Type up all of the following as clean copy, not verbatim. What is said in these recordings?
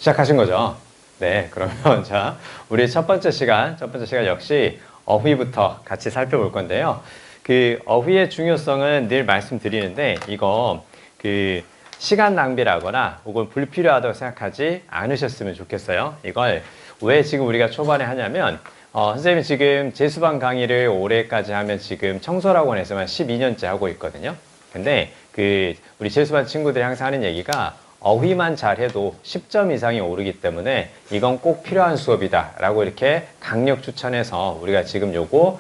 시작하신 거죠? 네, 그러면 자, 우리 첫 번째 시간 역시 어휘부터 같이 살펴볼 건데요. 그 어휘의 중요성은 늘 말씀드리는데 이거 그 시간 낭비라거나 혹은 불필요하다고 생각하지 않으셨으면 좋겠어요. 이걸 왜 지금 우리가 초반에 하냐면 선생님이 지금 재수반 강의를 올해까지 하면 지금 청소학원에서만 12년째 하고 있거든요. 근데 그 우리 재수반 친구들이 항상 하는 얘기가 어휘만 잘해도 10점 이상이 오르기 때문에 이건 꼭 필요한 수업이다 라고 이렇게 강력 추천해서 우리가 지금 요거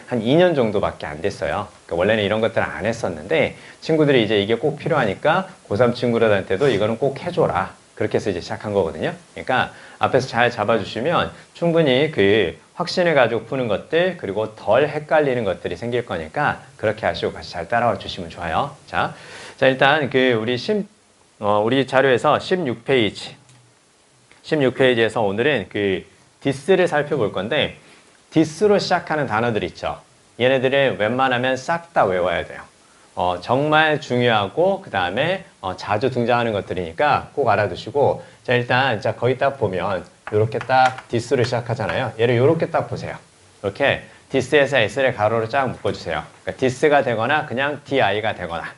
한 2년 정도밖에 안 됐어요. 그러니까 원래는 이런 것들을 안 했었는데 친구들이 이제 이게 꼭 필요하니까 고3 친구들한테도 이거는 꼭 해줘라. 그렇게 해서 이제 시작한 거거든요. 그러니까 앞에서 잘 잡아주시면 충분히 그 확신을 가지고 푸는 것들 그리고 덜 헷갈리는 것들이 생길 거니까 그렇게 하시고 같이 잘 따라와 주시면 좋아요. 자 일단 그 우리 자료에서 16페이지에서 오늘은 그 this를 살펴볼 건데 this로 시작하는 단어들 있죠. 얘네들을 웬만하면 싹 다 외워야 돼요. 정말 중요하고 그 다음에 자주 등장하는 것들이니까 꼭 알아두시고 자 일단 자 거기 딱 보면 이렇게 딱 this를 시작하잖아요. 얘를 이렇게 딱 보세요. 이렇게 this에서 s를 가로로 쫙 묶어주세요. 그러니까 this가 되거나 그냥 di가 되거나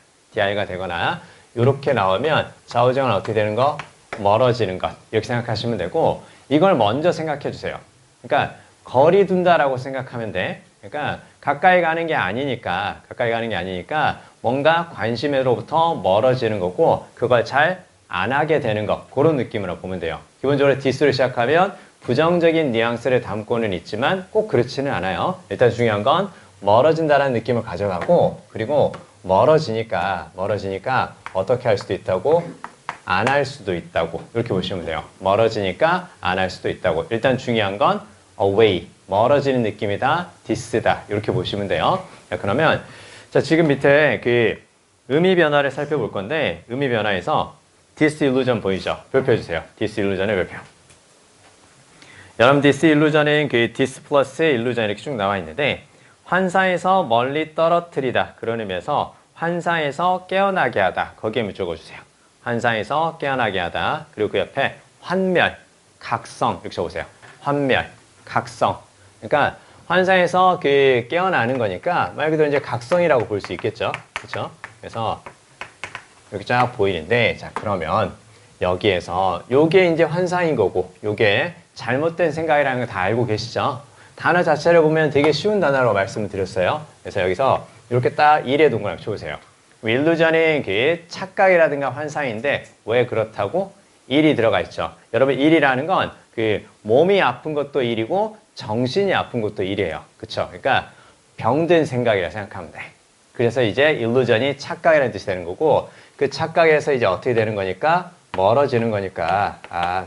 이렇게 나오면 좌우정은 어떻게 되는 거? 멀어지는 것 이렇게 생각하시면 되고 이걸 먼저 생각해 주세요. 그러니까 거리 둔다라고 생각하면 돼. 그러니까 가까이 가는 게 아니니까 뭔가 관심으로부터 멀어지는 거고 그걸 잘 안 하게 되는 것 그런 느낌으로 보면 돼요. 기본적으로 this를 시작하면 부정적인 뉘앙스를 담고는 있지만 꼭 그렇지는 않아요. 일단 중요한 건 멀어진다는 느낌을 가져가고 그리고 멀어지니까 어떻게 할 수도 있다고 안 할 수도 있다고 이렇게 보시면 돼요. 멀어지니까 안 할 수도 있다고. 일단 중요한 건 away 멀어지는 느낌이다. this다 이렇게 보시면 돼요. 자, 그러면 자 지금 밑에 그 의미 변화를 살펴볼 건데 의미 변화에서 disillusion 보이죠? 별표해 주세요. disillusion의 별표. 여러분 disillusion은 그 dis 플러스 illusion 이렇게 쭉 나와 있는데 환상에서 멀리 떨어뜨리다 그런 의미에서 환상에서 깨어나게 하다 거기에 묶어 주세요. 환상에서 깨어나게 하다 그리고 그 옆에 환멸, 각성 이렇게 적으세요. 환멸, 각성. 그러니까 환상에서 그 깨어나는 거니까 말 그대로 이제 각성이라고 볼 수 있겠죠. 그렇죠? 그래서 이렇게 쫙 보이는데 자 그러면 여기에서 요게 이제 환상인 거고 요게 잘못된 생각이라는 거 다 알고 계시죠? 단어 자체를 보면 되게 쉬운 단어로 말씀을 드렸어요. 그래서 여기서 이렇게 딱 1에 동그랗게 쳐보세요. 일루전이 그 착각이라든가 환상인데 왜 그렇다고? 1이 들어가 있죠. 여러분 1이라는 건 그 몸이 아픈 것도 1이고 정신이 아픈 것도 1이에요. 그쵸? 그러니까 병든 생각이라 생각하면 돼. 그래서 이제 일루전이 착각이라는 뜻이 되는 거고 그 착각에서 이제 어떻게 되는 거니까 멀어지는 거니까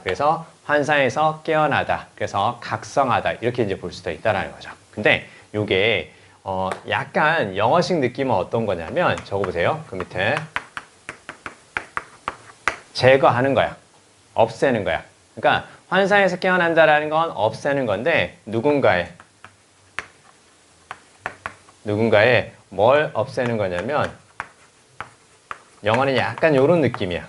그래서 환상에서 깨어나다. 그래서 각성하다. 이렇게 이제 볼 수도 있다라는 거죠. 근데 요게 약간 영어식 느낌은 어떤 거냐면 적어보세요. 그 밑에 제거하는 거야. 없애는 거야. 그러니까 환상에서 깨어난다라는 건 없애는 건데 누군가의 뭘 없애는 거냐면 영어는 약간 이런 느낌이야.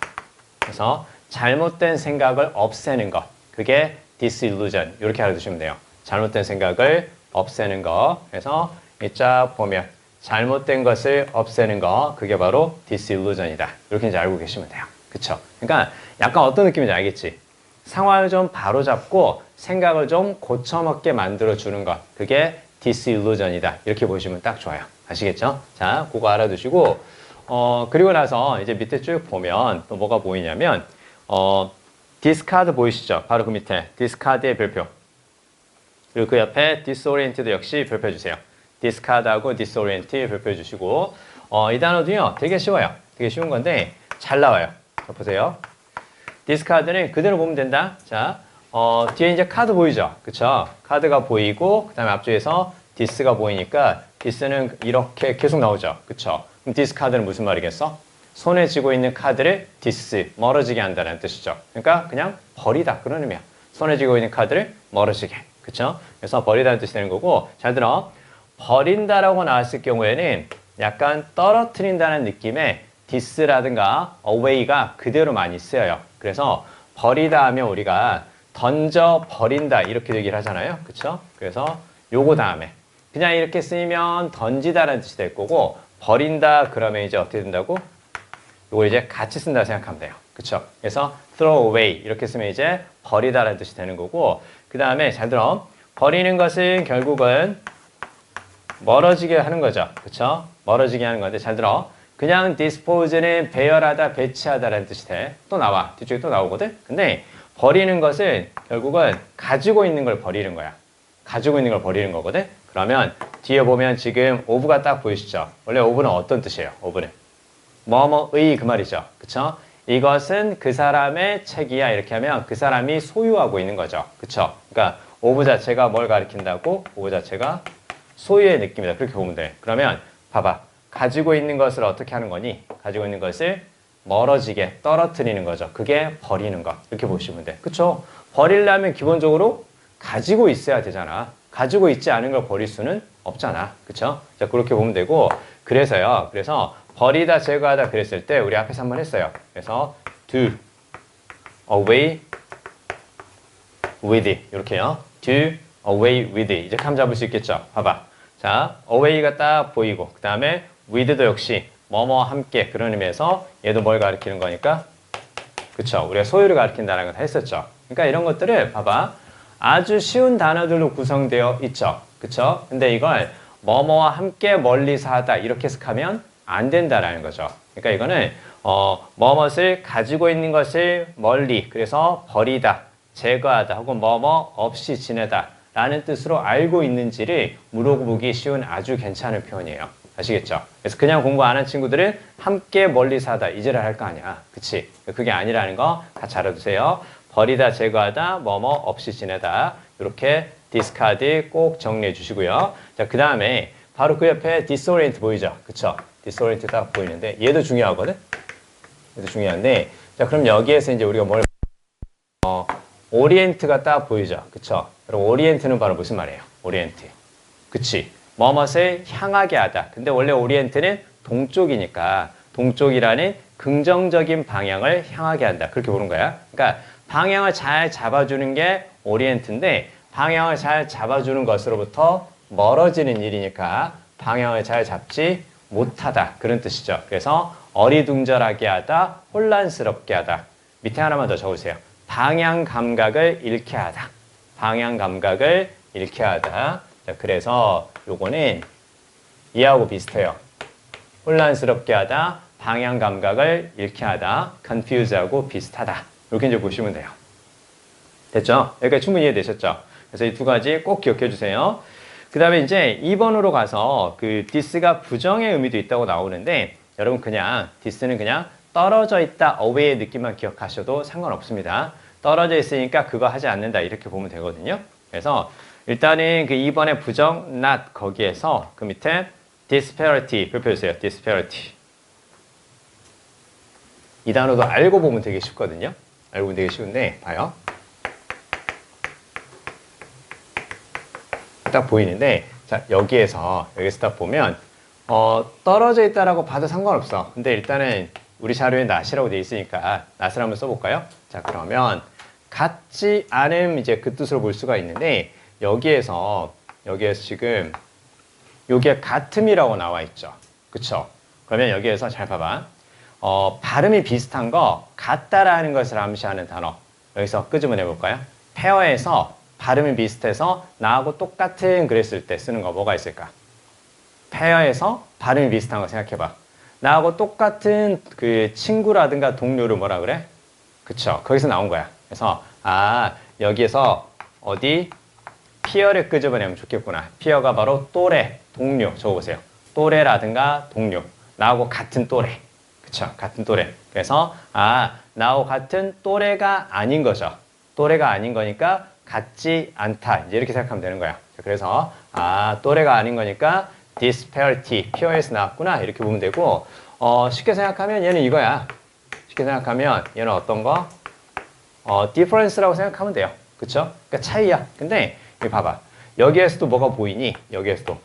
그래서 잘못된 생각을 없애는 것. 그게 disillusion. 이렇게 알아두시면 돼요. 잘못된 생각을 없애는 거. 그래서 쫙 보면 잘못된 것을 없애는 거. 그게 바로 disillusion이다. 이렇게 이제 알고 계시면 돼요. 그쵸? 그러니까 약간 어떤 느낌인지 알겠지? 상황을 좀 바로잡고 생각을 좀 고쳐먹게 만들어주는 것. 그게 disillusion이다. 이렇게 보시면 딱 좋아요. 아시겠죠? 자, 그거 알아두시고 그리고 나서 이제 밑에 쭉 보면 또 뭐가 보이냐면 discard 보이시죠? 바로 그 밑에 discard의 별표. 그리고 그 옆에 disorient도 역시 별표 주세요. discard하고 disorient 별표 주시고 이 단어도요 되게 쉬워요. 되게 쉬운 건데 잘 나와요. 자, 보세요. discard는 그대로 보면 된다. 자, 뒤에 이제 카드 보이죠? 그쵸? 카드가 보이고 그 다음에 앞쪽에서 this가 보이니까 this는 이렇게 계속 나오죠? 그쵸? 그럼 discard는 무슨 말이겠어? 손에 쥐고 있는 카드를 dis, 멀어지게 한다는 뜻이죠. 그러니까 그냥 버리다 그런 의미야. 손에 쥐고 있는 카드를 멀어지게. 그쵸? 그래서 버리다는 뜻이 되는 거고 잘 들어. 버린다라고 나왔을 경우에는 약간 떨어뜨린다는 느낌의 dis라든가 away가 그대로 많이 쓰여요. 그래서 버리다 하면 우리가 던져 버린다 이렇게 얘기를 하잖아요. 그쵸? 그래서 요거 다음에 그냥 이렇게 쓰면 던지다라는 뜻이 될 거고 버린다 그러면 이제 어떻게 된다고? 요거 이제 같이 쓴다 생각하면 돼요. 그쵸? 그래서 throw away 이렇게 쓰면 이제 버리다라는 뜻이 되는 거고 그 다음에 잘 들어. 버리는 것은 결국은 멀어지게 하는 거죠. 그쵸? 멀어지게 하는 건데 잘 들어. 그냥 dispose는 배열하다, 배치하다라는 뜻이 돼. 또 나와. 뒤쪽에 또 나오거든? 근데 버리는 것은 결국은 가지고 있는 걸 버리는 거야. 가지고 있는 걸 버리는 거거든? 그러면 뒤에 보면 지금 of가 딱 보이시죠? 원래 of는 어떤 뜻이에요? of는 뭐뭐의 그 말이죠. 그쵸? 이것은 그 사람의 책이야. 이렇게 하면 그 사람이 소유하고 있는 거죠. 그쵸? 그러니까 of 자체가 뭘 가리킨다고? of 자체가 소유의 느낌이다. 그렇게 보면 돼. 그러면 봐봐. 가지고 있는 것을 어떻게 하는 거니? 가지고 있는 것을 멀어지게 떨어뜨리는 거죠. 그게 버리는 것. 이렇게 보시면 돼. 그쵸? 버리려면 기본적으로 가지고 있어야 되잖아. 가지고 있지 않은 걸 버릴 수는 없잖아. 그쵸? 자, 그렇게 보면 되고. 그래서요. 그래서 버리다, 제거하다 그랬을 때 우리 앞에서 한번 했어요. 그래서 do away with it. 이렇게요. do away with it. 이제 감 잡을 수 있겠죠? 봐봐. 자, away가 딱 보이고 그 다음에 with도 역시 뭐뭐 함께 그런 의미에서 얘도 뭘 가리키는 거니까 그쵸? 우리가 소유를 가리킨다는 거 다 했었죠. 그러니까 이런 것들을 봐봐. 아주 쉬운 단어들로 구성되어 있죠. 그쵸? 근데 이걸 뭐뭐와 함께 멀리서 하다 이렇게 해석하면 안 된다라는 거죠. 그러니까 이거는 뭐뭇을 가지고 있는 것을 멀리 그래서 버리다, 제거하다 혹은 뭐뭐 없이 지내다 라는 뜻으로 알고 있는지를 물어보기 쉬운 아주 괜찮은 표현이에요. 아시겠죠? 그래서 그냥 공부 안 한 친구들은 함께 멀리서 하다 이제를 할 거 아니야. 그치? 그게 아니라는 거 같이 알아두세요. 버리다, 제거하다, 뭐뭐 없이 지내다 이렇게 discard 꼭 정리해 주시고요. 자, 그 다음에 바로 그 옆에 disorient 보이죠? 그쵸? disorient 딱 보이는데 얘도 중요하거든? 얘도 중요한데 자, 그럼 여기에서 이제 우리가 뭘 orient가 딱 보이죠? 그쵸? 그리고 orient는 바로 무슨 말이에요? orient. 그치? 뭐뭇을 향하게 하다. 근데 원래 orient는 동쪽이니까 동쪽이라는 긍정적인 방향을 향하게 한다. 그렇게 보는 거야. 그러니까 방향을 잘 잡아주는 게 orient인데 방향을 잘 잡아주는 것으로부터 멀어지는 일이니까 방향을 잘 잡지 못하다. 그런 뜻이죠. 그래서 어리둥절하게 하다, 혼란스럽게 하다. 밑에 하나만 더 적으세요. 방향 감각을 잃게 하다. 방향 감각을 잃게 하다. 자, 그래서 요거는 이하고 비슷해요. 혼란스럽게 하다, 방향 감각을 잃게 하다, confuse하고 비슷하다. 이렇게 이제 보시면 돼요. 됐죠? 여기까지 충분히 이해되셨죠? 그래서 이 두 가지 꼭 기억해 주세요. 그 다음에 이제 2번으로 가서 그 this가 부정의 의미도 있다고 나오는데 여러분 그냥 this는 그냥 떨어져 있다, away의 느낌만 기억하셔도 상관없습니다. 떨어져 있으니까 그거 하지 않는다 이렇게 보면 되거든요. 그래서 일단은 그 2번의 부정 not 거기에서 그 밑에 disparity 표표해주세요. disparity 이 단어도 알고 보면 되게 쉽거든요. 알고 보면 되게 쉬운데 봐요. 딱 보이는데 자 여기에서 딱 보면 떨어져 있다라고 봐도 상관없어. 근데 일단은 우리 자료에 not이라고 되어 있으니까 not을 한번 써볼까요? 자 그러면 같지 않음 이제 그 뜻으로 볼 수가 있는데 여기에서 지금 여기에 같음이라고 나와 있죠. 그쵸? 그러면 여기에서 잘 봐봐. 발음이 비슷한 거 같다라는 것을 암시하는 단어 여기서 끄집어내 볼까요? 페어에서 발음이 비슷해서 나하고 똑같은 그랬을 때 쓰는 거 뭐가 있을까? 페어에서 발음이 비슷한 거 생각해봐. 나하고 똑같은 그 친구라든가 동료를 뭐라 그래? 그쵸? 거기서 나온 거야. 그래서 여기에서 어디? 피어를 끄집어내면 좋겠구나. 피어가 바로 또래, 동료 적어보세요. 또래라든가 동료. 나하고 같은 또래. 그쵸? 같은 또래. 그래서 나하고 같은 또래가 아닌 거죠. 또래가 아닌 거니까 같지 않다. 이제 이렇게 생각하면 되는 거야. 그래서 또래가 아닌 거니까 disparity, 피어에서 나왔구나. 이렇게 보면 되고 쉽게 생각하면 얘는 이거야. 쉽게 생각하면 얘는 어떤 거? difference라고 생각하면 돼요. 그쵸? 그러니까 차이야. 근데 여기 봐봐. 여기에서도 뭐가 보이니? 여기에서도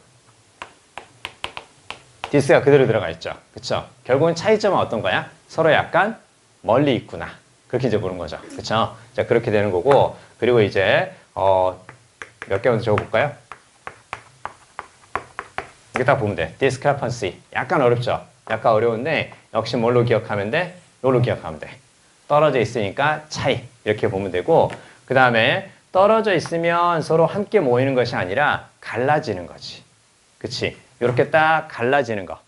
this가 그대로 들어가 있죠. 그쵸? 결국은 차이점은 어떤 거야? 서로 약간 멀리 있구나. 그렇게 이제 보는 거죠. 그쵸? 자, 그렇게 되는 거고, 그리고 이제, 몇 개 먼저 적어볼까요? 이렇게 딱 보면 돼. discrepancy. 약간 어렵죠? 약간 어려운데, 역시 뭘로 기억하면 돼? 이걸로 기억하면 돼. 떨어져 있으니까 차이. 이렇게 보면 되고, 그 다음에 떨어져 있으면 서로 함께 모이는 것이 아니라 갈라지는 거지. 그치? 이렇게 딱 갈라지는 거.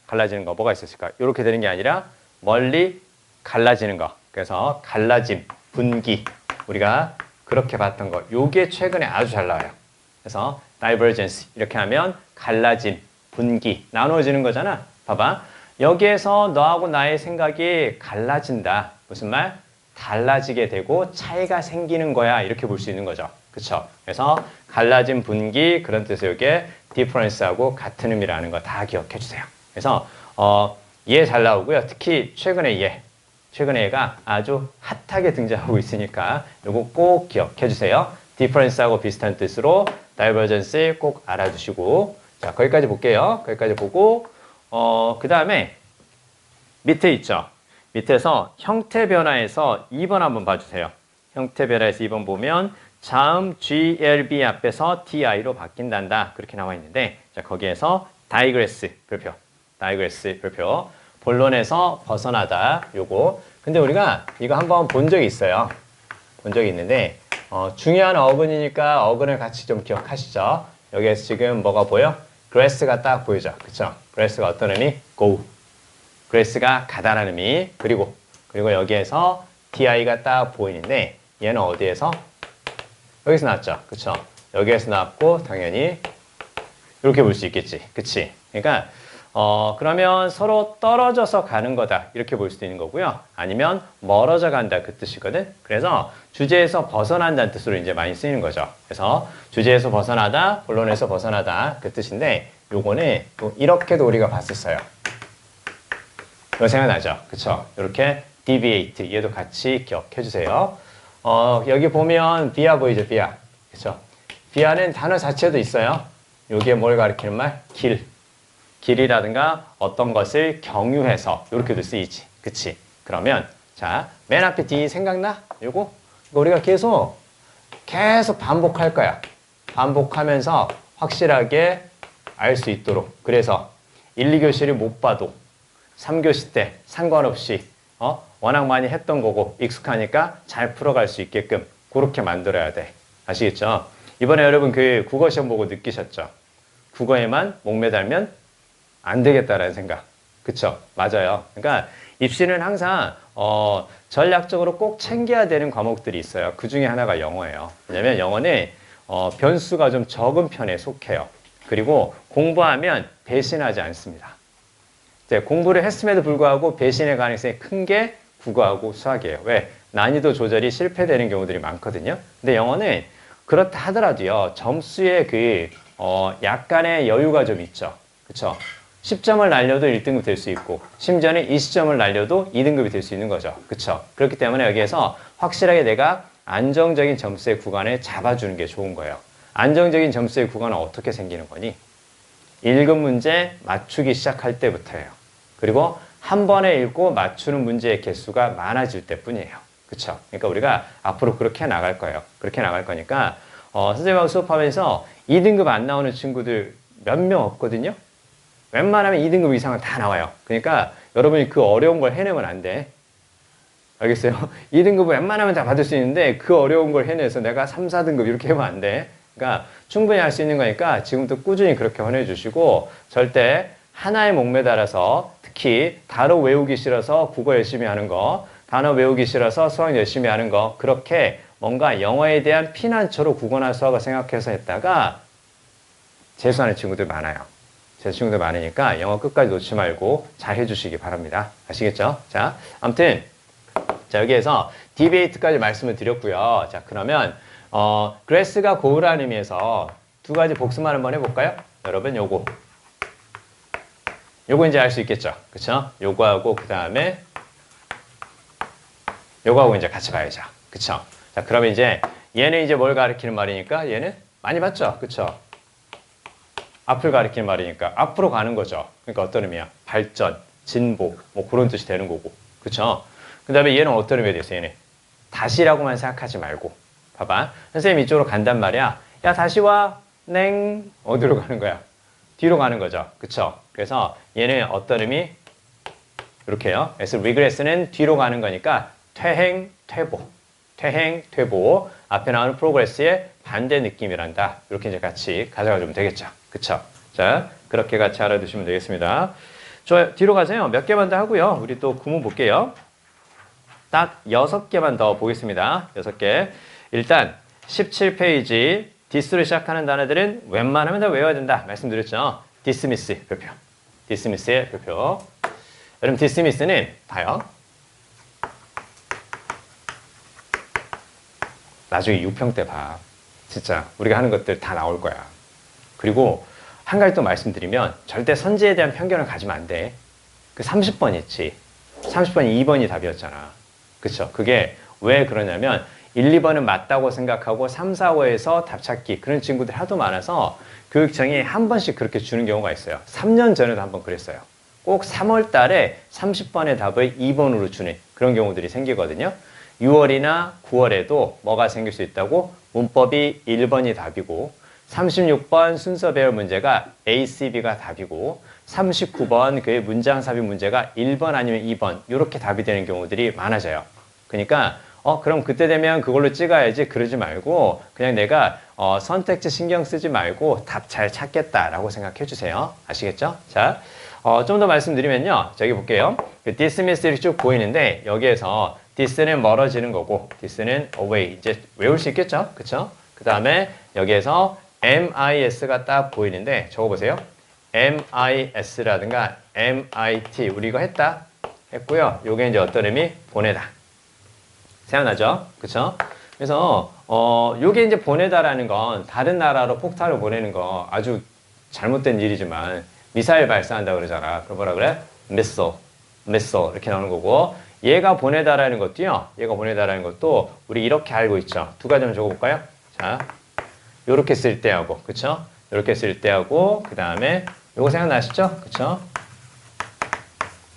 갈라지는 거 뭐가 있었을까? 이렇게 되는 게 아니라 멀리 갈라지는 거. 그래서 갈라짐, 분기. 우리가 그렇게 봤던 거. 요게 최근에 아주 잘 나와요. 그래서 divergence 이렇게 하면 갈라짐, 분기, 나누어지는 거잖아. 봐봐. 여기에서 너하고 나의 생각이 갈라진다. 무슨 말? 달라지게 되고 차이가 생기는 거야. 이렇게 볼 수 있는 거죠. 그쵸? 그래서 갈라진 분기 그런 뜻의 이게 difference하고 같은 의미라는 거 다 기억해 주세요. 그래서 얘 잘 나오고요. 특히 최근에 얘. 최근에 얘가 아주 핫하게 등장하고 있으니까 이거 꼭 기억해 주세요. difference하고 비슷한 뜻으로 divergence 꼭 알아두시고 자 거기까지 볼게요. 거기까지 보고 그 다음에 밑에 있죠. 밑에서 형태 변화에서 2번 한번 봐주세요. 형태 변화에서 2번 보면 자음 GLB 앞에서 DI로 바뀐단다. 그렇게 나와 있는데 자 거기에서 digress 별표 digress 별표 본론에서 벗어나다 요거 근데 우리가 이거 한번 본 적이 있어요. 본 적이 있는데 중요한 어근이니까 어근을 같이 좀 기억하시죠. 여기에서 지금 뭐가 보여? grass가 딱 보이죠. 그쵸? grass가 어떤 의미? go. grass가 가다라는 의미. 그리고 여기에서 di가 딱 보이는데 얘는 어디에서? 여기서 나왔죠. 그쵸? 여기에서 나왔고 당연히 이렇게 볼 수 있겠지. 그치? 그러니까 그러면 서로 떨어져서 가는 거다. 이렇게 볼 수도 있는 거고요. 아니면 멀어져 간다. 그 뜻이거든. 그래서 주제에서 벗어난다는 뜻으로 이제 많이 쓰이는 거죠. 그래서 주제에서 벗어나다, 본론에서 벗어나다. 그 뜻인데 요거는 또 이렇게도 우리가 봤었어요. 이거 생각나죠? 그쵸? 이렇게 deviate. 얘도 같이 기억해 주세요. 여기 보면 비아 보이죠? 비아. 그쵸? 비아는 단어 자체도 있어요. 요게 뭘 가리키는 말? 길. 길이라든가 어떤 것을 경유해서 이렇게도 쓰이지. 그치? 그러면 자, 맨 앞에 D 생각나? 이거 우리가 계속 반복할 거야. 반복하면서 확실하게 알 수 있도록. 그래서 1, 2교시를 못 봐도 3교시 때 상관없이 워낙 많이 했던 거고 익숙하니까 잘 풀어갈 수 있게끔 그렇게 만들어야 돼. 아시겠죠? 이번에 여러분 그 국어 시험 보고 느끼셨죠? 국어에만 목매달면 안 되겠다라는 생각. 그쵸? 맞아요. 그러니까 입시는 항상 전략적으로 꼭 챙겨야 되는 과목들이 있어요. 그 중에 하나가 영어예요. 왜냐면 영어는 변수가 좀 적은 편에 속해요. 그리고 공부하면 배신하지 않습니다. 이제 공부를 했음에도 불구하고 배신의 가능성이 큰 게 국어하고 수학이에요. 왜? 난이도 조절이 실패되는 경우들이 많거든요. 근데 영어는 그렇다 하더라도요. 점수에 약간의 여유가 좀 있죠. 그쵸? 10점을 날려도 1등급 될 수 있고 심지어는 20점을 날려도 2등급이 될 수 있는 거죠. 그쵸? 그렇기 때문에 여기에서 확실하게 내가 안정적인 점수의 구간을 잡아주는 게 좋은 거예요. 안정적인 점수의 구간은 어떻게 생기는 거니? 1급 문제 맞추기 시작할 때부터예요. 그리고 한 번에 읽고 맞추는 문제의 개수가 많아질 때뿐이에요. 그쵸? 그러니까 우리가 앞으로 그렇게 나갈 거예요. 그렇게 나갈 거니까 선생님하고 수업하면서 2등급 안 나오는 친구들 몇 명 없거든요. 웬만하면 2등급 이상은 다 나와요. 그러니까 여러분이 그 어려운 걸 해내면 안 돼. 알겠어요? 2등급을 웬만하면 다 받을 수 있는데 그 어려운 걸 해내서 내가 3, 4등급 이렇게 하면 안 돼. 그러니까 충분히 할 수 있는 거니까 지금부터 꾸준히 그렇게 해주시고 절대 하나에 목매달아서 특히 단어 외우기 싫어서 국어 열심히 하는 거, 단어 외우기 싫어서 수학 열심히 하는 거 그렇게 뭔가 영어에 대한 피난처로 국어나 수학을 생각해서 했다가 재수하는 친구들 많아요. 제 친구들 많으니까 영어 끝까지 놓지 말고 잘 해주시기 바랍니다. 아시겠죠? 자, 아무튼 자 여기에서 디베이트까지 말씀을 드렸고요. 자 그러면 grass가 고우라는 의미에서 두 가지 복습만 한번 해볼까요? 여러분 요거 이제 알 수 있겠죠? 그쵸? 요거하고 그 다음에 요거하고 이제 같이 봐야죠. 그쵸? 자 그러면 이제 얘는 이제 뭘 가리키는 말이니까 얘는 많이 봤죠? 그쵸? 앞을 가리키는 말이니까 앞으로 가는 거죠. 그러니까 어떤 의미야? 발전, 진보, 뭐 그런 뜻이 되는 거고. 그쵸? 그 다음에 얘는 어떤 의미가 됐어, 얘는? 다시라고만 생각하지 말고. 봐봐. 선생님 이쪽으로 간단 말이야. 야, 다시 와. 냉. 어디로 가는 거야? 뒤로 가는 거죠. 그쵸? 그래서 얘는 어떤 의미? 이렇게요. 그래서 regress는 뒤로 가는 거니까 퇴행, 퇴보. 퇴행, 퇴보. 앞에 나오는 progress의 반대 느낌이란다. 이렇게 이제 같이 가져가주면 되겠죠. 그쵸? 자, 그렇게 같이 알아두시면 되겠습니다. 좋아요. 뒤로 가세요. 몇 개만 더 하고요. 우리 또 구문 볼게요. 딱 6개만 더 보겠습니다. 6개. 일단 17페이지 this로 시작하는 단어들은 웬만하면 다 외워야 된다. 말씀드렸죠. dismiss 표표. dismiss의 표표. 여러분 dismiss는 봐요. 나중에 6평 때 봐. 진짜 우리가 하는 것들 다 나올 거야. 그리고 한 가지 또 말씀드리면 절대 선지에 대한 편견을 가지면 안 돼. 그 30번 있지. 30번이 2번이 답이었잖아. 그쵸? 그게 왜 그러냐면 1, 2번은 맞다고 생각하고 3, 4, 5에서 답 찾기 그런 친구들이 하도 많아서 교육청이 한 번씩 그렇게 주는 경우가 있어요. 3년 전에도 한 번 그랬어요. 꼭 3월 달에 30번의 답을 2번으로 주는 그런 경우들이 생기거든요. 6월이나 9월에도 뭐가 생길 수 있다고? 문법이 1번이 답이고 36번 순서 배열 문제가 A, C, B가 답이고 39번 그 문장 삽입 문제가 1번 아니면 2번 이렇게 답이 되는 경우들이 많아져요. 그러니까 그럼 그때 되면 그걸로 찍어야지 그러지 말고 그냥 내가 선택지 신경 쓰지 말고 답 잘 찾겠다라고 생각해 주세요. 아시겠죠? 자, 좀 더 말씀드리면요. 저기 볼게요. 그 dismiss이 쭉 보이는데 여기에서 this는 멀어지는 거고 this는 away 이제 외울 수 있겠죠? 그쵸? 그 다음에 여기에서 mis가 딱 보이는데 적어보세요. mis라든가 mit 우리 이거 했고요. 요게 이제 어떤 의미? 보내다. 생각나죠? 그쵸? 그래서 요게 이제 보내다라는 건 다른 나라로 폭탄을 보내는 거 아주 잘못된 일이지만 미사일 발사한다 그러잖아. 그럼 뭐라 그래? missile 이렇게 나오는 거고 얘가 보내다라는 것도요. 얘가 보내다라는 것도 우리 이렇게 알고 있죠. 두 가지만 적어볼까요? 자, 요렇게 쓸 때하고 그쵸? 요렇게 쓸 때하고 그 다음에 요거 생각나시죠? 그쵸?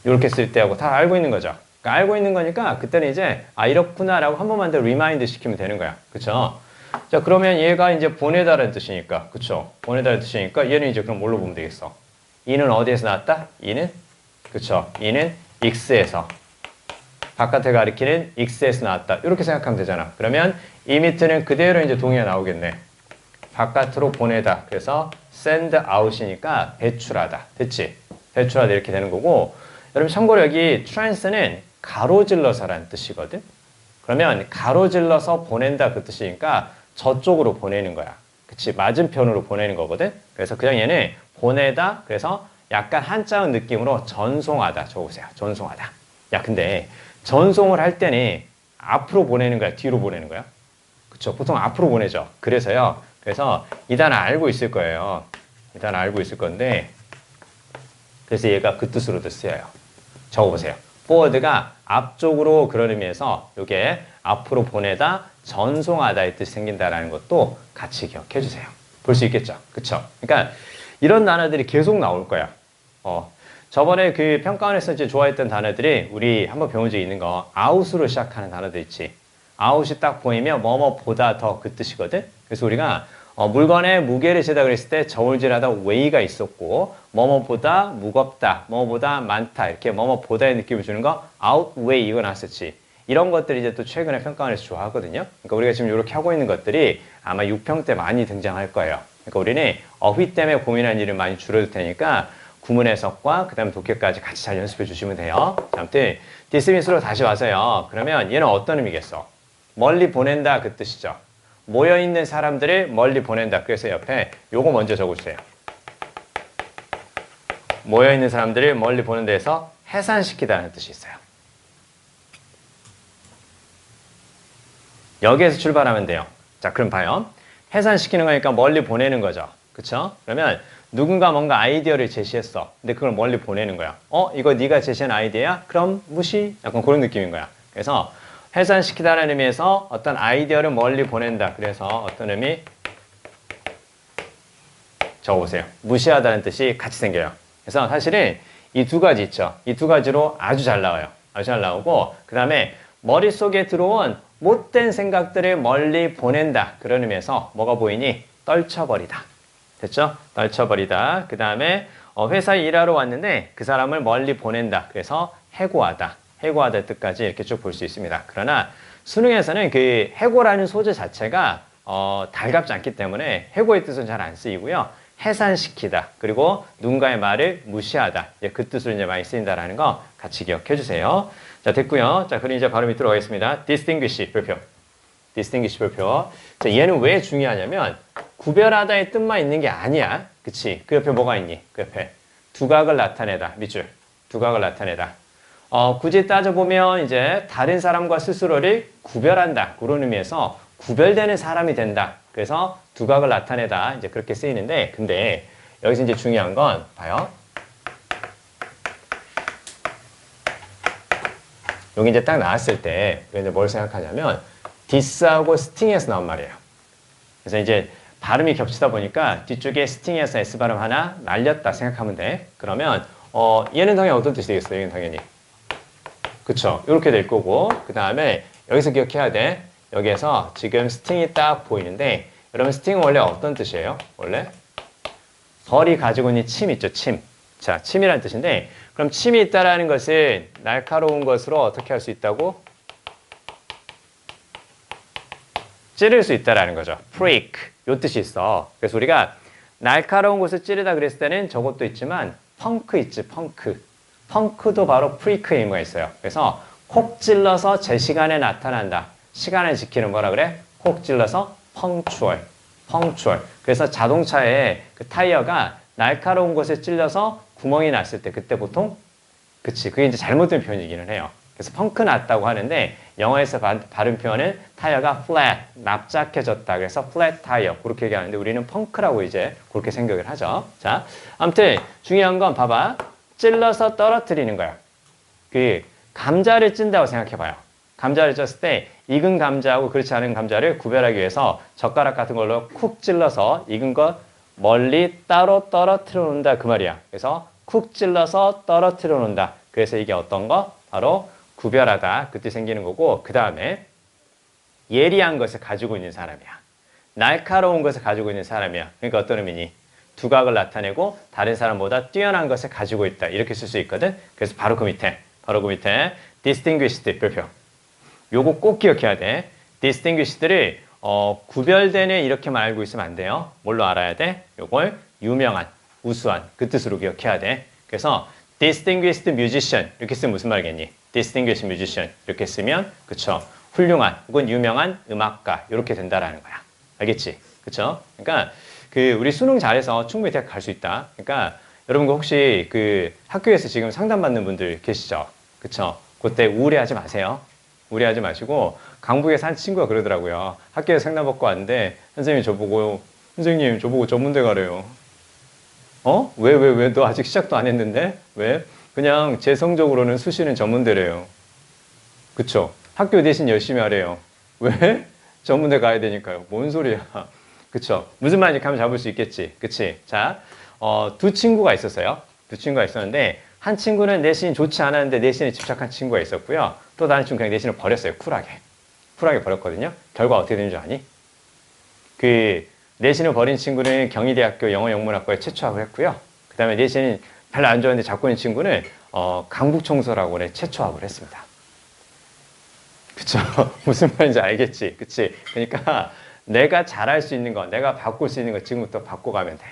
요렇게 쓸 때하고 다 알고 있는 거죠. 그러니까 알고 있는 거니까 그때는 이제 이렇구나 라고 한 번만 더 리마인드 시키면 되는 거야. 그쵸? 자, 그러면 얘가 이제 보내다라는 뜻이니까 그쵸? 보내다라는 뜻이니까 얘는 이제 그럼 뭘로 보면 되겠어? 이는 어디에서 나왔다? 이는 그쵸? 이는 x에서 바깥에 가리키는 x에서 나왔다. 이렇게 생각하면 되잖아. 그러면 이 밑에는 그대로 이제 동의가 나오겠네. 바깥으로 보내다. 그래서 send out이니까 배출하다. 됐지? 배출하다 이렇게 되는 거고 여러분 참고로 여기 trans는 가로질러서라는 뜻이거든. 그러면 가로질러서 보낸다 그 뜻이니까 저쪽으로 보내는 거야. 그치? 맞은편으로 보내는 거거든. 그래서 그냥 얘는 보내다. 그래서 약간 한자음 느낌으로 전송하다. 적어보세요. 전송하다. 야 근데 전송을 할 때는 앞으로 보내는 거야? 뒤로 보내는 거야? 그쵸? 보통 앞으로 보내죠. 그래서요. 그래서 이 단어 알고 있을 거예요. 이 단어 알고 있을 건데 그래서 얘가 그 뜻으로도 쓰여요. 적어보세요. forward가 앞쪽으로 그런 의미에서 이게 앞으로 보내다, 전송하다의 뜻이 생긴다라는 것도 같이 기억해 주세요. 볼 수 있겠죠? 그쵸? 그러니까 이런 단어들이 계속 나올 거야. 저번에 그 평가원에서 이제 좋아했던 단어들이 우리 한번 배운 적 있는 거 out으로 시작하는 단어들 있지. out이 딱 보이면 뭐뭐보다 더 그 뜻이거든. 그래서 우리가 물건에 무게를 재다 그랬을 때 저울질하다 weight가 있었고 뭐뭐보다 무겁다, 뭐뭐보다 많다 이렇게 뭐뭐보다의 느낌을 주는 거 outweigh 이거 나왔었지. 이런 것들이 이제 또 최근에 평가원에서 좋아하거든요. 그러니까 우리가 지금 이렇게 하고 있는 것들이 아마 6평 때 많이 등장할 거예요. 그러니까 우리는 어휘 때문에 고민하는 일을 많이 줄여줄 테니까 구문 해석과 그 다음에 독해까지 같이 잘 연습해 주시면 돼요. 아무튼 dismiss로 다시 와서요. 그러면 얘는 어떤 의미겠어? 멀리 보낸다 그 뜻이죠. 모여있는 사람들을 멀리 보낸다. 그래서 옆에 요거 먼저 적어주세요. 모여있는 사람들을 멀리 보낸 데에서 해산시키다는 뜻이 있어요. 여기에서 출발하면 돼요. 자, 그럼 봐요. 해산시키는 거니까 멀리 보내는 거죠. 그쵸? 그러면 누군가 뭔가 아이디어를 제시했어. 근데 그걸 멀리 보내는 거야. 이거 네가 제시한 아이디어야? 그럼 무시? 약간 그런 느낌인 거야. 그래서 해산시키다라는 의미에서 어떤 아이디어를 멀리 보낸다. 그래서 어떤 의미? 적어보세요. 무시하다는 뜻이 같이 생겨요. 그래서 사실은 이 두 가지 있죠. 이 두 가지로 아주 잘 나와요. 아주 잘 나오고 그 다음에 머릿속에 들어온 못된 생각들을 멀리 보낸다. 그런 의미에서 뭐가 보이니? 떨쳐버리다. 됐죠? 떨쳐버리다. 그 다음에 회사에 일하러 왔는데 그 사람을 멀리 보낸다. 그래서 해고하다. 해고하다 뜻까지 이렇게 쭉 볼 수 있습니다. 그러나 수능에서는 그 해고라는 소재 자체가 달갑지 않기 때문에 해고의 뜻은 잘 안 쓰이고요. 해산시키다. 그리고 누군가의 말을 무시하다. 그 뜻으로 이제 많이 쓰인다라는 거 같이 기억해 주세요. 자, 됐고요. 자, 그럼 이제 바로 밑으로 가겠습니다. distinguish 별표. distinguish 별표. 자, 얘는 왜 중요하냐면 구별하다의 뜻만 있는 게 아니야. 그치? 그 옆에 뭐가 있니? 그 옆에 두각을 나타내다. 밑줄. 두각을 나타내다. 굳이 따져보면 이제 다른 사람과 스스로를 구별한다. 그런 의미에서 구별되는 사람이 된다. 그래서 두각을 나타내다. 이제 그렇게 쓰이는데, 근데 여기서 이제 중요한 건 봐요. 여기 이제 딱 나왔을 때, 이제 뭘 생각하냐면, this하고 sting에서 나온 말이에요. 그래서 이제 발음이 겹치다 보니까 뒤쪽에 sting에서 s 발음 하나 날렸다 생각하면 돼. 그러면, 얘는 당연히 어떤 뜻이 되겠어요? 얘는 당연히. 그쵸. 이렇게 될 거고, 그 다음에 여기서 기억해야 돼. 여기에서 지금 sting이 딱 보이는데, 여러분 sting은 원래 어떤 뜻이에요? 원래? 벌이 가지고 있는 침 있죠, 침. 자, 침이라는 뜻인데, 그럼 침이 있다라는 것은 날카로운 것으로 어떻게 할 수 있다고? 찌를 수 있다라는 거죠. prick. 요 뜻이 있어. 그래서 우리가 날카로운 것을 찌르다 그랬을 때는 저것도 있지만, 펑크 있지, 펑크. 펑크도 바로 prick의 의미가 있어요. 그래서 콕 찔러서 제 시간에 나타난다. 시간을 지키는 뭐라 그래? 콕 찔러서 punctual. punctual. 그래서 자동차에 그 타이어가 날카로운 것에 찔려서 구멍이 났을 때 그때 보통 그치. 그게 이제 잘못된 표현이기는 해요. 그래서 펑크 났다고 하는데 영어에서 발음 표현은 타이어가 flat, 납작해졌다. 그래서 flat tire 그렇게 얘기하는데 우리는 펑크라고 이제 그렇게 생각을 하죠. 자, 아무튼 중요한 건 봐봐. 찔러서 떨어뜨리는 거야. 그 감자를 찐다고 생각해봐요. 감자를 쪘을 때 익은 감자하고 그렇지 않은 감자를 구별하기 위해서 젓가락 같은 걸로 쿡 찔러서 익은 것 멀리 따로 떨어뜨려 놓는다 그 말이야. 그래서 쿡 찔러서 떨어뜨려 놓는다. 그래서 이게 어떤 거? 바로 구별하다. 그때 생기는 거고 그 다음에 예리한 것을 가지고 있는 사람이야. 날카로운 것을 가지고 있는 사람이야. 그러니까 어떤 의미니? 두각을 나타내고 다른 사람보다 뛰어난 것을 가지고 있다. 이렇게 쓸 수 있거든. 그래서 바로 그 밑에 distinguished 별표. 요거 꼭 기억해야 돼. distinguished를 구별되는 이렇게만 알고 있으면 안 돼요. 뭘로 알아야 돼? 요걸 유명한, 우수한 그 뜻으로 기억해야 돼. 그래서 distinguished musician 이렇게 쓰면 무슨 말이겠니? distinguished musician 이렇게 쓰면 그쵸? 훌륭한 혹은 유명한 음악가 이렇게 된다라는 거야. 알겠지? 그쵸? 그러니까 그 우리 수능 잘해서 충분히 대학 갈 수 있다. 그러니까 여러분 혹시 그 학교에서 지금 상담받는 분들 계시죠? 그쵸? 그때 우울해하지 마세요. 우려하지 마시고 강북에서 한 친구가 그러더라고요. 학교에서 상담받고 왔는데 선생님 저보고 전문대 가래요. 왜? 너 아직 시작도 안 했는데? 왜? 그냥 제 성적으로는 수시는 전문대래요. 그쵸? 학교 대신 열심히 하래요. 왜? 전문대 가야 되니까요. 뭔 소리야. 그쵸? 무슨 말인지 감을 잡을 수 있겠지. 그치? 자, 두 친구가 있었어요. 두 친구가 있었는데 한 친구는 내신이 좋지 않았는데 내신에 집착한 친구가 있었고요. 또 다른 친구는 그냥 내신을 버렸어요. 쿨하게 버렸거든요. 결과 어떻게 되는 줄 아니? 그 내신을 버린 친구는 경희대학교 영어영문학과에 채취학을 했고요. 그 다음에 내신이 별로 안 좋았는데 잡고 있는 친구는 강북청소학원에 채취학을 했습니다. 그쵸? 무슨 말인지 알겠지? 그치? 그러니까 내가 잘할 수 있는 거, 내가 바꿀 수 있는 거 지금부터 바꿔가면 돼.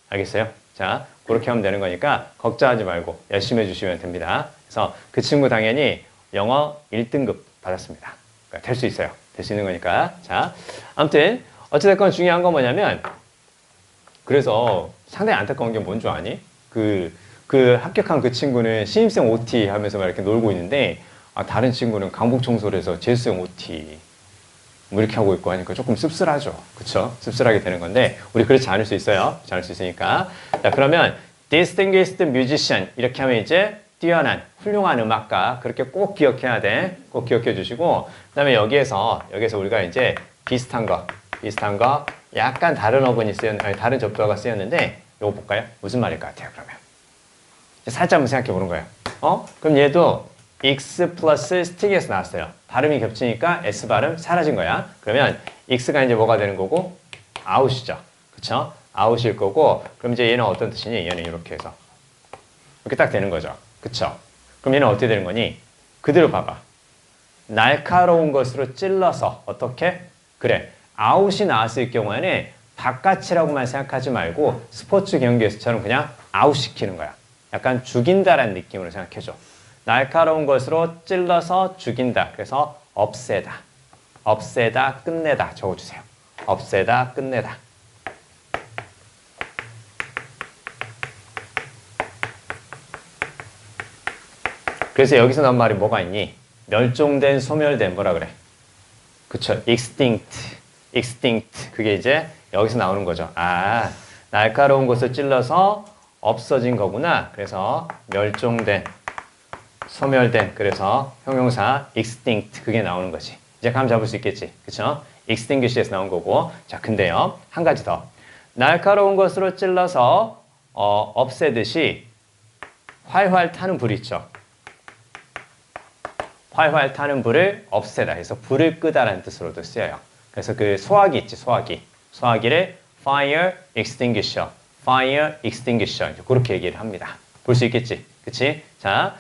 알겠어요? 자, 그렇게 하면 되는 거니까 걱정하지 말고 열심히 해주시면 됩니다. 그래서 그 친구 당연히 영어 1등급 받았습니다. 그러니까 될 수 있어요. 될 수 있는 거니까. 자, 아무튼 어찌됐건 중요한 건 뭐냐면 그래서 상당히 안타까운 게 뭔 줄 아니? 그 합격한 그 친구는 신입생 OT 하면서 막 이렇게 놀고 있는데 다른 친구는 강북 청소를 해서 재수생 OT 뭐 이렇게 하고 있고 하니까 조금 씁쓸하죠. 그쵸? 씁쓸하게 되는 건데 우리 그렇지 않을 수 있어요. 그렇지 않을 수 있으니까. 자, 그러면 distinguished musician 이렇게 하면 이제 뛰어난 훌륭한 음악가 그렇게 꼭 기억해야 돼. 꼭 기억해 주시고 그 다음에 여기에서 우리가 이제 비슷한 거 약간 다른 어근이 다른 접두어가 쓰였는데 이거 볼까요? 무슨 말일 것 같아요? 그러면 살짝 한번 생각해 보는 거예요. 그럼 얘도 x 플러스 sting에서 나왔어요. 발음이 겹치니까 s 발음 사라진 거야. 그러면 x가 이제 뭐가 되는 거고? out이죠. 그쵸? out일 거고, 그럼 이제 얘는 어떤 뜻이니? 얘는 이렇게 해서 이렇게 딱 되는 거죠. 그쵸? 그럼 얘는 어떻게 되는 거니? 그대로 봐봐. 날카로운 것으로 찔러서 어떻게? 그래, 아웃이 나왔을 경우에는 바깥이라고만 생각하지 말고 스포츠 경기에서처럼 그냥 아웃시키는 거야. 약간 죽인다라는 느낌으로 생각해줘. 날카로운 것으로 찔러서 죽인다. 그래서 없애다. 없애다, 끝내다 적어주세요. 없애다, 끝내다. 그래서 여기서 나온 말이 뭐가 있니? 멸종된, 소멸된, 뭐라 그래? 그쵸, extinct, extinct. 그게 이제 여기서 나오는 거죠. 아, 날카로운 것을 찔러서 없어진 거구나. 그래서 멸종된, 소멸된. 그래서 형용사 extinct 그게 나오는 거지. 이제 감 잡을 수 있겠지. 그쵸? extinguish에서 나온 거고. 자, 근데요, 한 가지 더. 날카로운 것으로 찔러서 없애듯이 활활 타는 불 있죠. 활활 타는 불을 없애다 해서 불을 끄다라는 뜻으로도 쓰여요. 그래서 그 소화기 있지, 소화기. 소화기를 fire extinguisher, fire extinguisher 그렇게 얘기를 합니다. 볼 수 있겠지, 그치? 자,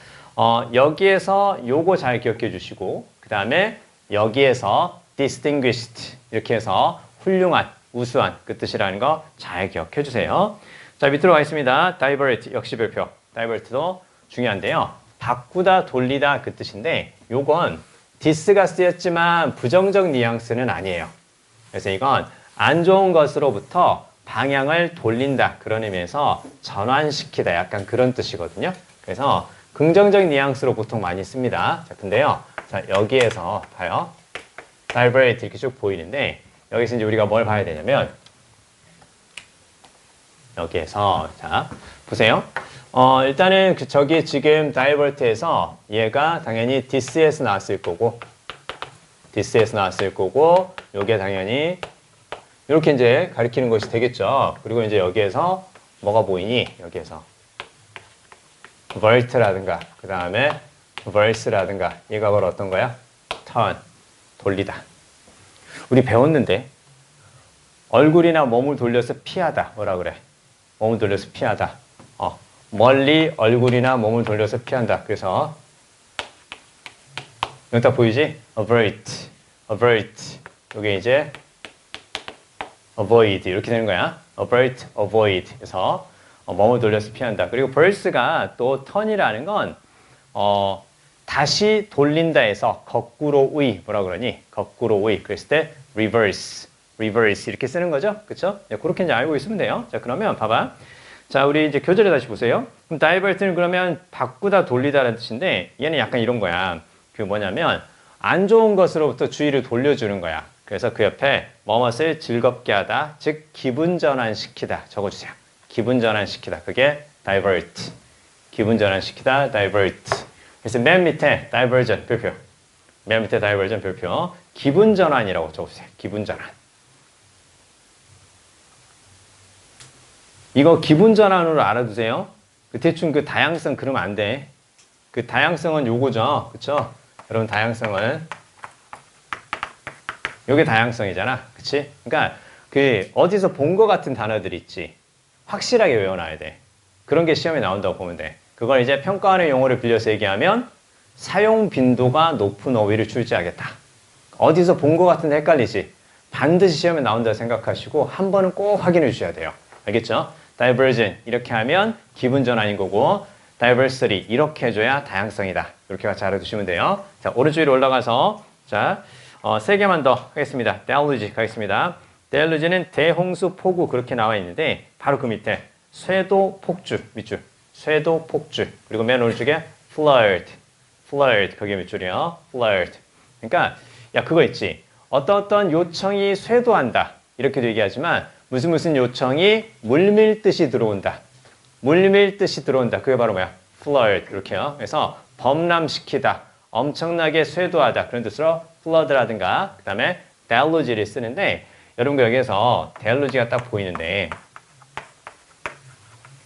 여기에서 요거 잘 기억해 주시고, 그 다음에 여기에서 distinguished 이렇게 해서 훌륭한, 우수한 그 뜻이라는 거 잘 기억해 주세요. 자, 밑으로 가겠습니다. divert 역시 별표. divert도 중요한데요. 바꾸다, 돌리다 그 뜻인데 요건 this가 쓰였지만 부정적 뉘앙스는 아니에요. 그래서 이건 안 좋은 것으로부터 방향을 돌린다 그런 의미에서 전환시키다 약간 그런 뜻이거든요. 그래서 긍정적 뉘앙스로 보통 많이 씁니다. 자, 근데요. 자, 여기에서 봐요. divert 이렇게 쭉 보이는데 여기서 이제 우리가 뭘 봐야 되냐면 여기에서 자, 보세요. 일단은 저기 지금 divert에서 얘가 당연히 this에서 나왔을 거고 this에서 나왔을 거고 요게 당연히 이렇게 이제 가리키는 것이 되겠죠. 그리고 이제 여기에서 뭐가 보이니? 여기에서 vert라든가 그 다음에 verse라든가 얘가 바로 어떤 거야? turn, 돌리다. 우리 배웠는데 얼굴이나 몸을 돌려서 피하다 뭐라 그래? 몸을 돌려서 피하다. 멀리 얼굴이나 몸을 돌려서 피한다. 그래서 여기 딱 보이지? avert, avert. 이게 이제 avoid 이렇게 되는 거야. avert, avoid. 그래서 몸을 돌려서 피한다. 그리고 verse가 또 turn이라는 건 다시 돌린다 해서 거꾸로의 뭐라 그러니? 거꾸로의. 그랬을 때 reverse, reverse 이렇게 쓰는 거죠. 그렇죠? 네, 그렇게 이제 알고 있으면 돼요. 자, 그러면 봐봐. 자, 우리 이제 교재를 다시 보세요. 그럼 divert는 그러면 바꾸다, 돌리다라는 뜻인데 얘는 약간 이런 거야. 그 뭐냐면 안 좋은 것으로부터 주의를 돌려주는 거야. 그래서 그 옆에 뭐뭇을 즐겁게 하다, 즉 기분 전환시키다 적어주세요. 기분 전환시키다. 그게 divert. 기분 전환시키다, divert. 그래서 맨 밑에 diversion 별표. 맨 밑에 diversion 별표. 기분 전환이라고 적어주세요. 기분 전환. 이거 기분 전환으로 알아두세요. 대충 그 다양성 그러면 안 돼. 그 다양성은 요거죠. 그쵸? 여러분 다양성은 요게 다양성이잖아. 그치? 그러니까 그 어디서 본 것 같은 단어들 있지. 확실하게 외워놔야 돼. 그런 게 시험에 나온다고 보면 돼. 그걸 이제 평가하는 용어를 빌려서 얘기하면 사용 빈도가 높은 어휘를 출제하겠다. 어디서 본 것 같은데 헷갈리지? 반드시 시험에 나온다고 생각하시고 한 번은 꼭 확인해 주셔야 돼요. 알겠죠? diversion 이렇게 하면 기분 전환인 거고 diversity 이렇게 해줘야 다양성이다. 이렇게 같이 알아두시면 돼요. 자, 오른쪽 위로 올라가서 자, 세 개만 더 하겠습니다. deluge 가겠습니다. deluge는 대홍수 폭우 그렇게 나와 있는데 바로 그 밑에 쇄도 폭주 밑줄 쇄도 폭주 그리고 맨 오른쪽에 flood flood 그게 밑줄이요. flood 그러니까 야 그거 있지. 어떤 요청이 쇄도한다 이렇게도 얘기하지만 무슨 요청이 물밀듯이 들어온다. 물밀듯이 들어온다. 그게 바로 뭐야? flood 이렇게요. 그래서 범람시키다. 엄청나게 쇄도하다. 그런 뜻으로 flood라든가 그 다음에 deluge를 쓰는데 여러분 여기에서 deluge가 딱 보이는데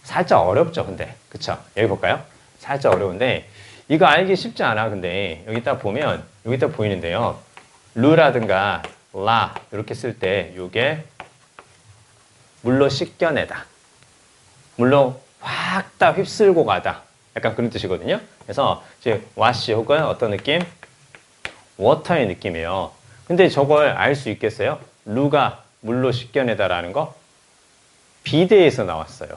살짝 어렵죠. 근데 그쵸? 여기 볼까요? 살짝 어려운데 이거 알기 쉽지 않아. 근데 여기 딱 보면 여기 딱 보이는데요. 루라든가 라 이렇게 쓸 때 이게 물로 씻겨내다. 물로 확 다 휩쓸고 가다. 약간 그런 뜻이거든요. 그래서 이제 wash 혹은 어떤 느낌? 워터의 느낌이에요. 근데 저걸 알 수 있겠어요? 루가 물로 씻겨내다라는 거? 비데에서 나왔어요.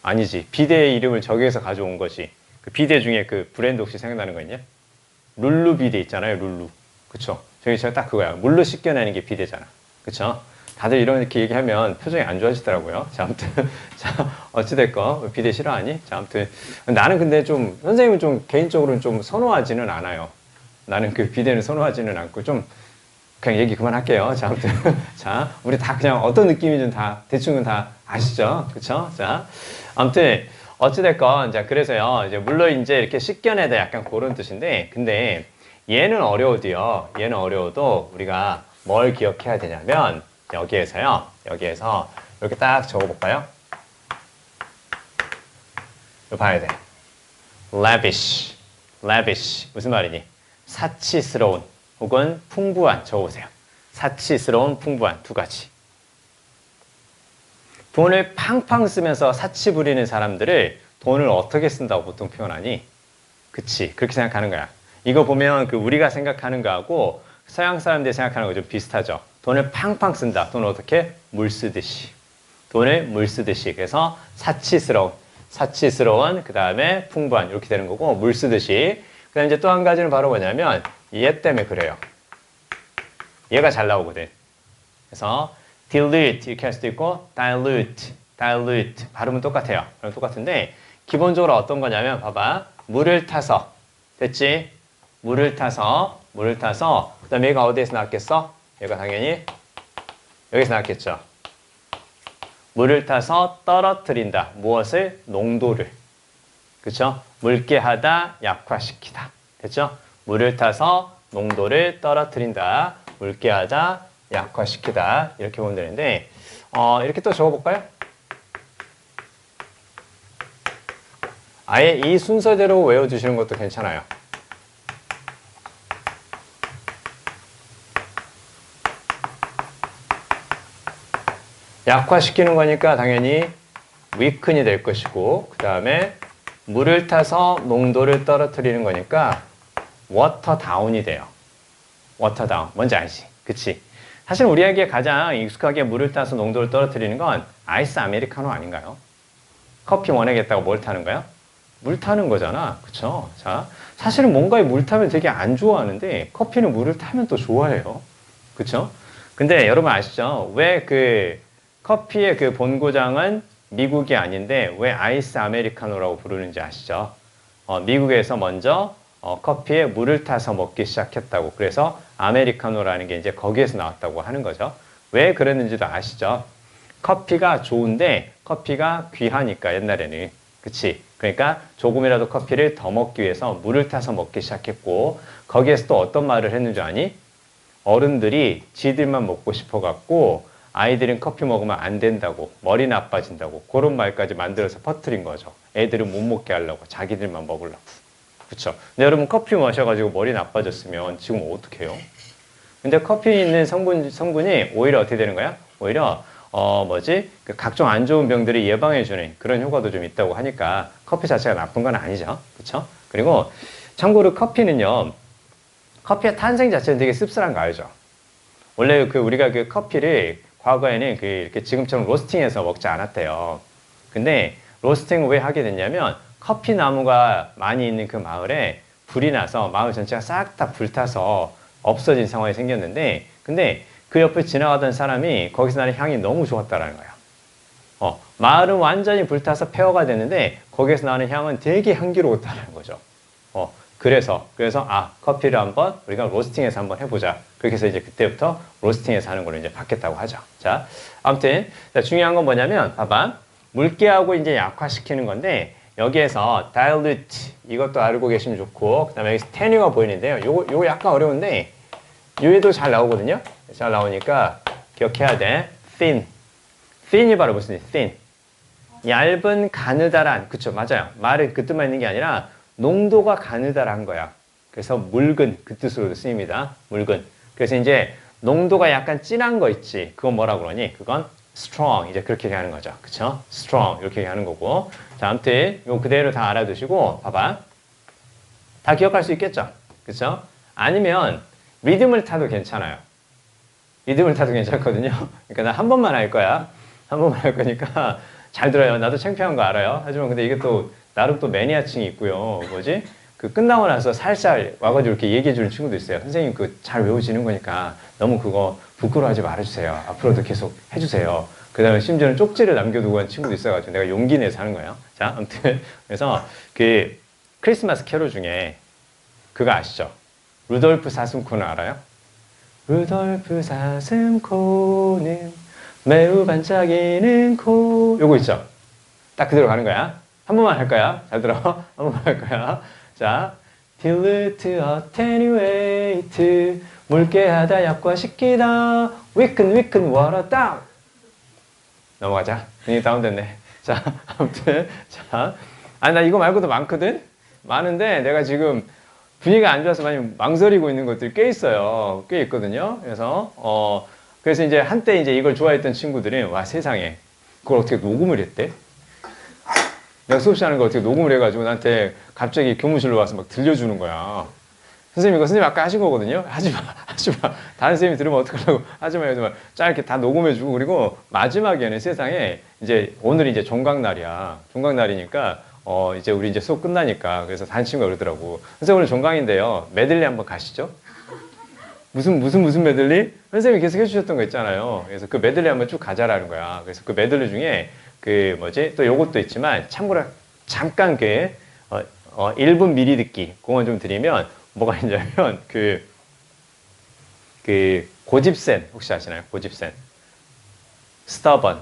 아니지. 비데의 이름을 저기에서 가져온 것이. 그 비데 중에 그 브랜드 혹시 생각나는 거 있냐? 룰루 비데 있잖아요. 룰루. 그쵸? 저기 제가 딱 그거야. 물로 씻겨내는 게 비데잖아. 그쵸? 다들 이렇게 얘기하면 표정이 안 좋아지더라고요. 자, 아무튼. 자, 어찌됐건. 비데 싫어하니? 자, 아무튼. 나는 근데 좀, 선생님은 좀 개인적으로는 좀 선호하지는 않아요. 나는 그 비데는 선호하지는 않고 좀, 그냥 얘기 그만할게요. 자, 아무튼. 자, 우리 다 그냥 어떤 느낌인지 다, 대충은 다 아시죠? 그쵸? 자, 아무튼, 어찌됐건, 자, 그래서요, 이제, 물론 이제 이렇게 씻겨내다 약간 그런 뜻인데, 근데 얘는 어려워도요, 얘는 어려워도 우리가 뭘 기억해야 되냐면, 여기에서요, 여기에서 이렇게 딱 적어볼까요? 이거 봐야 돼. lavish, lavish. 무슨 말이니? 사치스러운 혹은 풍부한. 적어보세요. 사치스러운, 풍부한 두 가지. 돈을 팡팡 쓰면서 사치 부리는 사람들을 돈을 어떻게 쓴다고 보통 표현하니? 그치. 그렇게 생각하는 거야. 이거 보면 그 우리가 생각하는 거하고 서양 사람들이 생각하는 거 좀 비슷하죠. 돈을 팡팡 쓴다. 돈을 어떻게? 물 쓰듯이. 돈을 물 쓰듯이. 그래서 사치스러운, 그 다음에 풍부한. 이렇게 되는 거고, 물 쓰듯이. 그 다음에 이제 또 한 가지는 바로 뭐냐면, 얘 때문에 그래요. 얘가 잘 나오거든. 그래서, dilute. 이렇게 할 수도 있고, dilute. 발음은 똑같아요. 발음은 똑같은데, 기본적으로 어떤 거냐면, 봐봐. 물을 타서. 됐지? 물을 타서, 그 다음에 얘가 어디에서 나왔겠어? 얘가 당연히 여기서 나왔겠죠. 물을 타서 떨어뜨린다. 무엇을? 농도를. 그쵸? 묽게 하다, 약화시키다. 됐죠? 물을 타서 농도를 떨어뜨린다. 묽게 하다, 약화시키다. 이렇게 보면 되는데, 이렇게 또 적어볼까요? 아예 이 순서대로 외워주시는 것도 괜찮아요. 약화시키는 거니까 당연히 weaken이 될 것이고, 그 다음에 물을 타서 농도를 떨어뜨리는 거니까 water down이 돼요. water down. 뭔지 알지? 그치? 사실 우리에게 가장 익숙하게 물을 타서 농도를 떨어뜨리는 건 아이스 아메리카노 아닌가요? 커피 원하겠다고 뭘 타는 거야? 물 타는 거잖아. 그쵸? 자, 사실은 뭔가에 물 타면 되게 안 좋아하는데 커피는 물을 타면 또 좋아해요. 그쵸? 근데 여러분 아시죠? 왜 커피의 그 본고장은 미국이 아닌데 왜 아이스 아메리카노라고 부르는지 아시죠? 미국에서 먼저 커피에 물을 타서 먹기 시작했다고. 그래서 아메리카노라는 게 이제 거기에서 나왔다고 하는 거죠. 왜 그랬는지도 아시죠? 커피가 좋은데 커피가 귀하니까 옛날에는. 그치? 그러니까 조금이라도 커피를 더 먹기 위해서 물을 타서 먹기 시작했고 거기에서 또 어떤 말을 했는지 아니? 어른들이 지들만 먹고 싶어 갖고 아이들은 커피 먹으면 안 된다고, 머리 나빠진다고, 그런 말까지 만들어서 퍼뜨린 거죠. 애들은 못 먹게 하려고, 자기들만 먹으려고. 그쵸? 근데 여러분 커피 마셔가지고 머리 나빠졌으면 지금 어떡해요? 근데 커피에 있는 성분이 오히려 어떻게 되는 거야? 오히려, 각종 안 좋은 병들을 예방해주는 그런 효과도 좀 있다고 하니까 커피 자체가 나쁜 건 아니죠. 그쵸? 그리고 참고로 커피는요, 커피의 탄생 자체는 되게 씁쓸한 거 알죠? 원래 우리가 커피를 과거에는 이렇게 지금처럼 로스팅해서 먹지 않았대요. 근데 로스팅을 왜 하게 됐냐면 커피 나무가 많이 있는 그 마을에 불이 나서 마을 전체가 싹 다 불타서 없어진 상황이 생겼는데 근데 그 옆에 지나가던 사람이 거기서 나는 향이 너무 좋았다라는 거예요. 마을은 완전히 불타서 폐허가 됐는데 거기에서 나는 향은 되게 향기로웠다는 거죠. 그래서 커피를 한번 우리가 로스팅해서 한번 해보자. 그렇게 해서 이제 그때부터 로스팅해서 하는 걸로 이제 바뀌었다고 하죠. 자, 아무튼 중요한 건 뭐냐면 봐봐. 묽게하고 이제 약화시키는 건데 여기에서 dilute 이것도 알고 계시면 좋고 그다음에 여기서 tanning가 보이는데요. 요거 약간 어려운데 요에도 잘 나오거든요. 잘 나오니까 기억해야 돼. thin이 바로 무슨 thin 얇은 가느다란 그쵸 맞아요. 말은 그 뜻만 있는 게 아니라 농도가 가느다란 거야. 그래서 묽은 그 뜻으로도 쓰입니다. 묽은. 그래서 이제 농도가 약간 진한 거 있지. 그건 뭐라 그러니? 그건 strong. 이제 그렇게 얘기하는 거죠. 그쵸? strong. 이렇게 얘기하는 거고. 자, 아무튼 이거 그대로 다 알아두시고 봐봐. 다 기억할 수 있겠죠? 그쵸? 아니면 리듬을 타도 괜찮아요. 리듬을 타도 괜찮거든요. 그러니까 나 한 번만 할 거야. 한 번만 할 거니까 잘 들어요. 나도 창피한 거 알아요. 하지만 근데 이게 또 나름 또 매니아층이 있고요. 뭐지? 그 끝나고 나서 살살 와가지고 이렇게 얘기해 주는 친구도 있어요. 선생님 그 잘 외워지는 거니까 너무 그거 부끄러워하지 말아주세요. 앞으로도 계속 해주세요. 그 다음에 심지어는 쪽지를 남겨두고 한 친구도 있어가지고 내가 용기 내서 하는 거예요. 자, 아무튼 그래서 그 크리스마스 캐롤 중에 그거 아시죠? 루돌프 사슴코는 알아요? 루돌프 사슴코는 매우 반짝이는 코. 요거 있죠? 딱 그대로 가는 거야. 한 번만 할 거야. 잘 들어. 한 번만 할 거야. 자, dilute, attenuate, 묽게 하다, 약화시키다, weaken, water down. 넘어가자. 분위기 다운됐네. 자, 아무튼 자, 아니 나 이거 말고도 많거든. 많은데 내가 지금 분위기가 안 좋아서 많이 망설이고 있는 것들이 꽤 있어요. 꽤 있거든요. 그래서 이제 한때 이제 이걸 좋아했던 친구들이 와 세상에 그걸 어떻게 녹음을 했대? 내가 수업 시간에 걸 어떻게 녹음을 해가지고 나한테 갑자기 교무실로 와서 막 들려주는 거야. 선생님 이거 선생님 아까 하신 거거든요. 하지 마. 다른 선생님이 들으면 어떡하려고 하지 마. 해서 짧게 다 녹음해주고 그리고 마지막에는 세상에 이제 오늘이 이제 종강날이야. 종강날이니까 이제 우리 이제 수업 끝나니까 그래서 다른 친구가 그러더라고. 선생님 오늘 종강인데요. 메들리 한번 가시죠. 무슨 메들리? 선생님이 계속 해주셨던 거 있잖아요. 그래서 그 메들리 한번 쭉 가자라는 거야. 그래서 그 메들리 중에 그 뭐지? 또 요것도 있지만 참고로 잠깐 1분 미리 듣기 그건 좀 드리면 뭐가 있냐면 그 고집센 혹시 아시나요? 고집센, stubborn,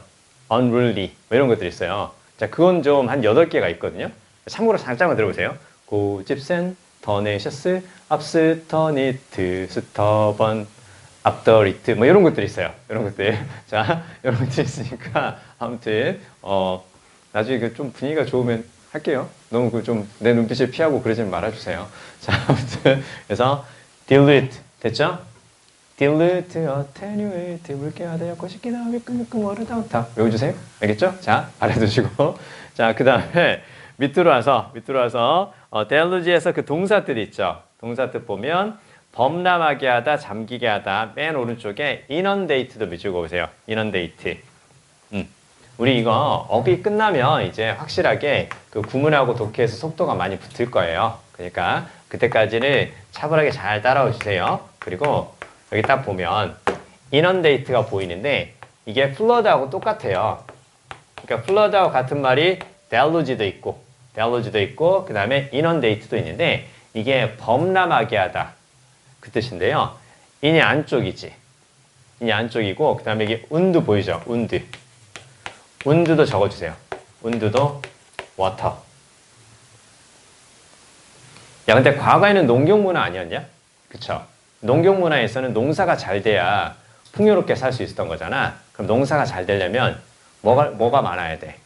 unruly 뭐 이런 것들이 있어요. 자, 그건 좀 한 8개가 있거든요. 참고로 잠깐만 들어보세요. 고집센, tenacious, obstinate, stubborn, obdurate 뭐 이런 것들이 있어요. 이런 것들. 자, 이런 것들이 있으니까 아무튼 나중에 좀 분위기가 좋으면 할게요. 너무 그 좀 내 눈빛을 피하고 그러지 말아주세요. 자, 아무튼 그래서 dilute 됐죠? dilute, attenuate, 묽게 하다, 약화시키다, 매끈매끈 와르다 다 외워주세요. 알겠죠? 자, 알아두시고 자, 그 다음에 밑으로 와서 deluge에서 그 동사들이 있죠. 동사뜻 보면 범람하게 하다, 잠기게 하다. 맨 오른쪽에 inundate도 밑줄고 오세요. inundate. 우리 이거 어휘 끝나면 이제 확실하게 그 구문하고 독해에서 속도가 많이 붙을 거예요. 그러니까 그때까지는 차분하게 잘 따라와 주세요. 그리고 여기 딱 보면 inundate가 보이는데 이게 flood하고 똑같아요. 그러니까 flood하고 같은 말이 deluge도 있고 그 다음에 inundate도 있는데 이게 범람하게 하다 그 뜻인데요. 인이 안쪽이지. 인이 안쪽이고 그 다음에 이게 운도 보이죠? 운드도 적어주세요. 운드도 water. 야, 근데 과거에는 농경문화 아니었냐? 그쵸? 농경문화에서는 농사가 잘 돼야 풍요롭게 살 수 있었던 거잖아. 그럼 농사가 잘 되려면 뭐가 많아야 돼?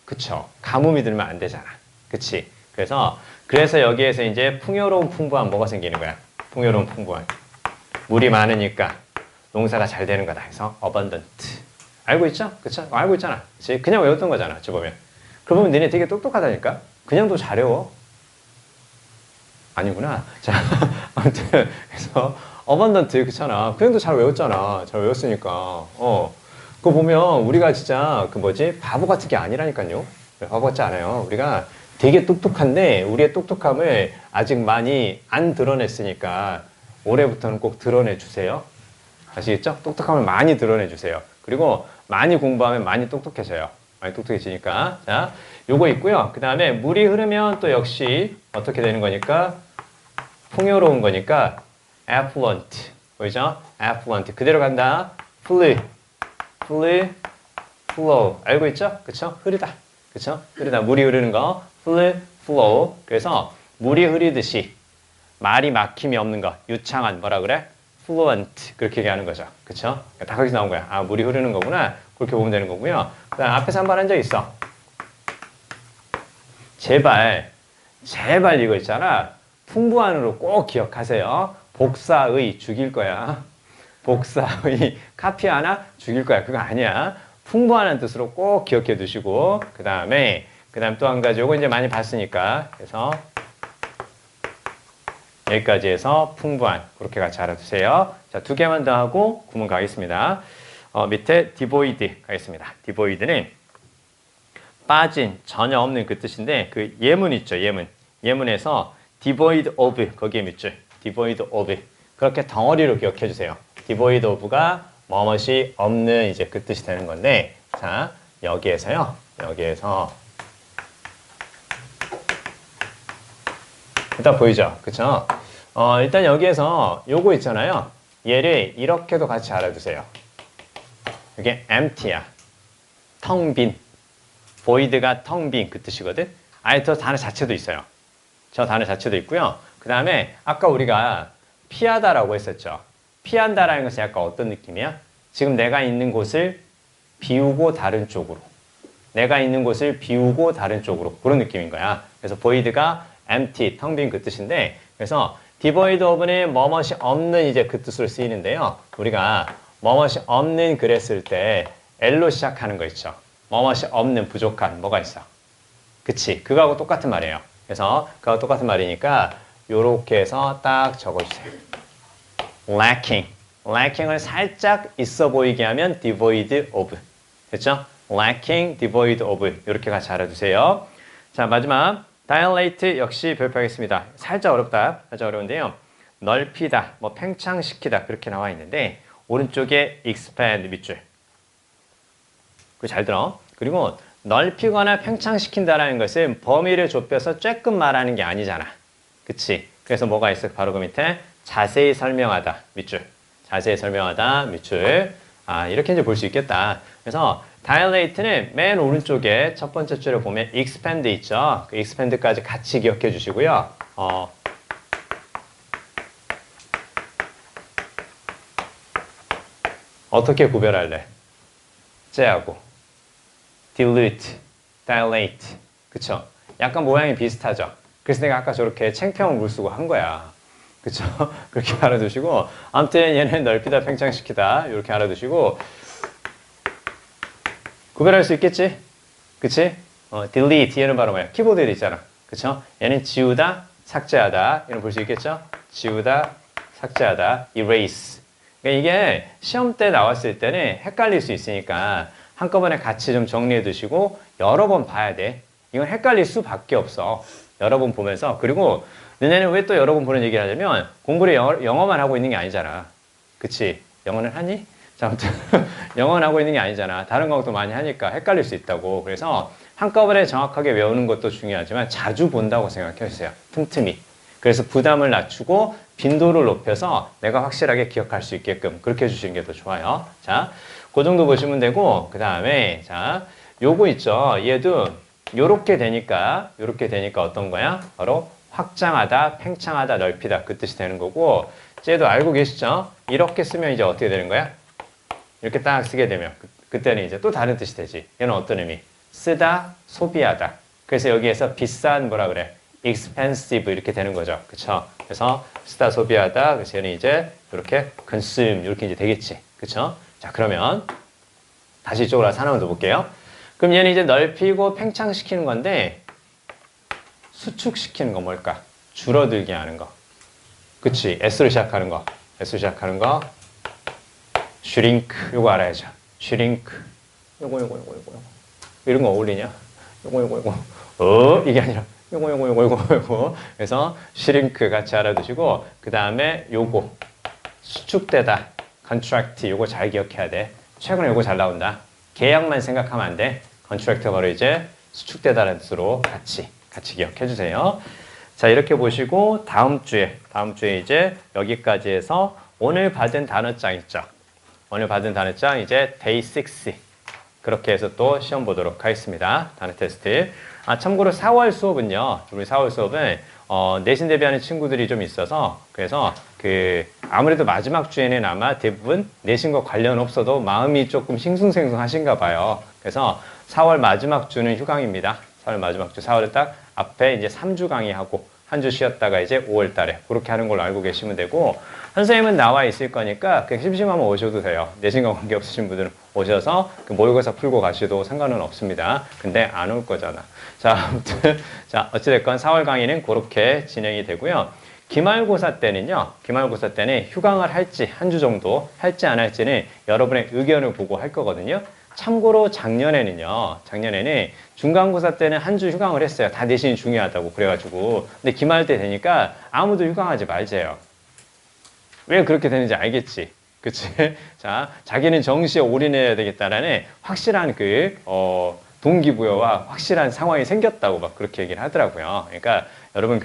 그쵸? 가뭄이 들면 안 되잖아. 그치? 그래서 여기에서 이제 풍요로운 풍부한 뭐가 생기는 거야? 풍요로운 풍부한. 물이 많으니까 농사가 잘 되는 거다 해서 abundant. 알고 있죠? 그쵸? 알고 있잖아. 그치? 그냥 외웠던 거잖아. 어찌 보면. 그러면 너네 되게 똑똑하다니까? 그냥도 잘 외워. 아니구나. 자, 아무튼 그래서 abundant 그렇잖아. 그냥도 잘 외웠잖아. 잘 외웠으니까. 그거 보면 우리가 진짜 그 뭐지? 바보 같은 게 아니라니까요. 바보 같지 않아요. 우리가 되게 똑똑한데 우리의 똑똑함을 아직 많이 안 드러냈으니까 올해부터는 꼭 드러내 주세요. 아시겠죠? 똑똑함을 많이 드러내 주세요. 그리고 많이 공부하면 많이 똑똑해져요. 많이 똑똑해지니까. 자, 요거 있고요. 그 다음에 물이 흐르면 또 역시 어떻게 되는 거니까? 풍요로운 거니까 affluent. 보이죠? affluent. 그대로 간다. flow. 알고 있죠? 그쵸? 흐르다. 그쵸? 흐르다. 물이 흐르는 거. flow. 그래서 물이 흐르듯이 말이 막힘이 없는 거. 유창한 뭐라 그래? fluent. 그렇게 얘기하는 거죠. 그쵸? 다 거기서 나온 거야. 아, 물이 흐르는 거구나. 그렇게 보면 되는 거고요. 그 다음 앞에서 한 번 한 적 있어. 제발 제발 이거 있잖아. 풍부한으로 꼭 기억하세요. 복사의 죽일 거야. 복사의 카피하나 죽일 거야. 그거 아니야. 풍부하는 뜻으로 꼭 기억해 두시고 그 다음 또 한 가지 요거 이제 많이 봤으니까 그래서 여기까지 해서 풍부한 그렇게 같이 알아두세요. 자, 두 개만 더 하고 구문 가겠습니다. 밑에 devoid 가겠습니다. devoid는 빠진, 전혀 없는 그 뜻인데 그 예문 있죠. 예문에서 devoid of 거기에 밑줄 devoid of 그렇게 덩어리로 기억해 주세요. devoid of가 뭐뭇이 없는 이제 그 뜻이 되는 건데 자 여기에서 일단 보이죠? 그쵸? 일단 여기에서 요거 있잖아요. 얘를 이렇게도 같이 알아두세요. 이게 empty야. 텅 빈. void가 텅 빈 그 뜻이거든. 아예 저 단어 자체도 있어요. 저 단어 자체도 있고요. 그 다음에 아까 우리가 피하다라고 했었죠. 피한다라는 것은 약간 어떤 느낌이야? 지금 내가 있는 곳을 비우고 다른 쪽으로. 내가 있는 곳을 비우고 다른 쪽으로. 그런 느낌인 거야. 그래서 void가 empty, 텅 빈 그 뜻인데 그래서 devoid of는 뭐뭇이 없는 이제 그 뜻으로 쓰이는데요. 우리가 뭐뭇이 없는 글에 쓸 때 L로 시작하는 거 있죠. 뭐뭇이 없는 부족한 뭐가 있어. 그치? 그거하고 똑같은 말이에요. 그래서 그거하고 똑같은 말이니까 요렇게 해서 딱 적어주세요. lacking을 살짝 있어 보이게 하면 devoid of. 됐죠? lacking, devoid of 이렇게 같이 알아두세요. 자 마지막 dilate 역시 별표하겠습니다. 살짝 어렵다. 살짝 어려운데요. 넓히다, 뭐 팽창시키다 그렇게 나와 있는데 오른쪽에 expand 밑줄. 그거 잘 들어. 그리고 넓히거나 팽창시킨다라는 것은 범위를 좁혀서 쬐끔 말하는 게 아니잖아. 그치? 그래서 뭐가 있어? 바로 그 밑에 자세히 설명하다 밑줄. 자세히 설명하다 밑줄. 아 이렇게 이제 볼 수 있겠다. 그래서 dilate는 맨 오른쪽에 첫 번째 줄에 보면 expand 있죠. 그 expand까지 같이 기억해 주시고요. 어떻게 구별할래? 쟤하고 dilute, dilate. 그쵸? 약간 모양이 비슷하죠? 그래서 내가 아까 저렇게 챙평을 물쓰고 한 거야. 그쵸? 그렇게 알아두시고 아무튼 얘는 넓히다, 팽창시키다 이렇게 알아두시고 구별할 수 있겠지? 그치? delete 얘는 바로 뭐야? 키보드에 있잖아. 그쵸? 얘는 지우다, 삭제하다 이런 볼 수 있겠죠? 지우다, 삭제하다, erase. 그러니까 이게 시험 때 나왔을 때는 헷갈릴 수 있으니까 한꺼번에 같이 좀 정리해 두시고 여러 번 봐야 돼. 이건 헷갈릴 수밖에 없어. 여러 번 보면서. 그리고 너네는 왜 또 여러 번 보는 얘기를 하냐면 공부를 영어만 하고 있는 게 아니잖아. 그치? 영어는 하니? 자, 아무튼 영어는 하고 있는 게 아니잖아. 다른 것도 많이 하니까 헷갈릴 수 있다고. 그래서 한꺼번에 정확하게 외우는 것도 중요하지만 자주 본다고 생각해 주세요. 틈틈이. 그래서 부담을 낮추고 빈도를 높여서 내가 확실하게 기억할 수 있게끔 그렇게 해주시는 게 더 좋아요. 자, 그 정도 보시면 되고 그 다음에 자, 요거 있죠. 얘도 요렇게 되니까 어떤 거야? 바로 확장하다, 팽창하다, 넓히다 그 뜻이 되는 거고 쟤도 알고 계시죠? 이렇게 쓰면 이제 어떻게 되는 거야? 이렇게 딱 쓰게 되면 그때는 이제 또 다른 뜻이 되지. 얘는 어떤 의미? 쓰다, 소비하다. 그래서 여기에서 비싼 뭐라 그래? expensive 이렇게 되는 거죠. 그쵸? 그래서 쓰다, 소비하다. 그래서 얘는 이제 이렇게 consume 이렇게 이제 되겠지. 그쵸? 자, 그러면 다시 이쪽으로 와서 하나만 더 볼게요. 그럼 얘는 이제 넓히고 팽창시키는 건데 수축시키는 거 뭘까? 줄어들게 하는 거. 그치? S로 시작하는 거. shrink 요거 알아야죠. shrink 요거 이런 거 어울리냐? 요거 이게 아니라 요거 그래서 shrink 같이 알아두시고 그 다음에 요거 수축되다 contract 요거 잘 기억해야 돼. 최근에 요거 잘 나온다. 계약만 생각하면 안 돼. contract가 바로 이제 수축되다라는 뜻으로 같이 기억해 주세요. 자, 이렇게 보시고 다음 주에 이제 여기까지 해서 오늘 받은 단어장 있죠. 오늘 받은 단어장 이제 day 6 그렇게 해서 또 시험 보도록 하겠습니다. 단어 테스트. 참고로 4월 수업은요. 우리 4월 수업은 내신 대비하는 친구들이 좀 있어서 그래서 아무래도 마지막 주에는 아마 대부분 내신과 관련 없어도 마음이 조금 싱숭생숭하신가 봐요. 그래서 4월 마지막 주는 휴강입니다. 4월 마지막 주 4월에 딱 앞에 이제 3주 강의하고 한 주 쉬었다가 이제 5월 달에 그렇게 하는 걸로 알고 계시면 되고, 선생님은 나와 있을 거니까 그냥 심심하면 오셔도 돼요. 내신과 관계없으신 분들은 오셔서 그 모의고사 풀고 가셔도 상관은 없습니다. 근데 안 올 거잖아. 자, 아무튼 자, 어찌됐건 4월 강의는 그렇게 진행이 되고요. 기말고사 때는요, 기말고사 때는 휴강을 할지 한 주 정도 할지 안 할지는 여러분의 의견을 보고 할 거거든요. 참고로 작년에는 중간고사 때는 한 주 휴강을 했어요. 다 내신이 중요하다고 그래가지고. 근데 기말 때 되니까 아무도 휴강하지 말재요. 왜 그렇게 되는지 알겠지? 그치? 자, 자기는 정시에 올인해야 되겠다라는 확실한 동기부여와 확실한 상황이 생겼다고 막 그렇게 얘기를 하더라고요. 그러니까 여러분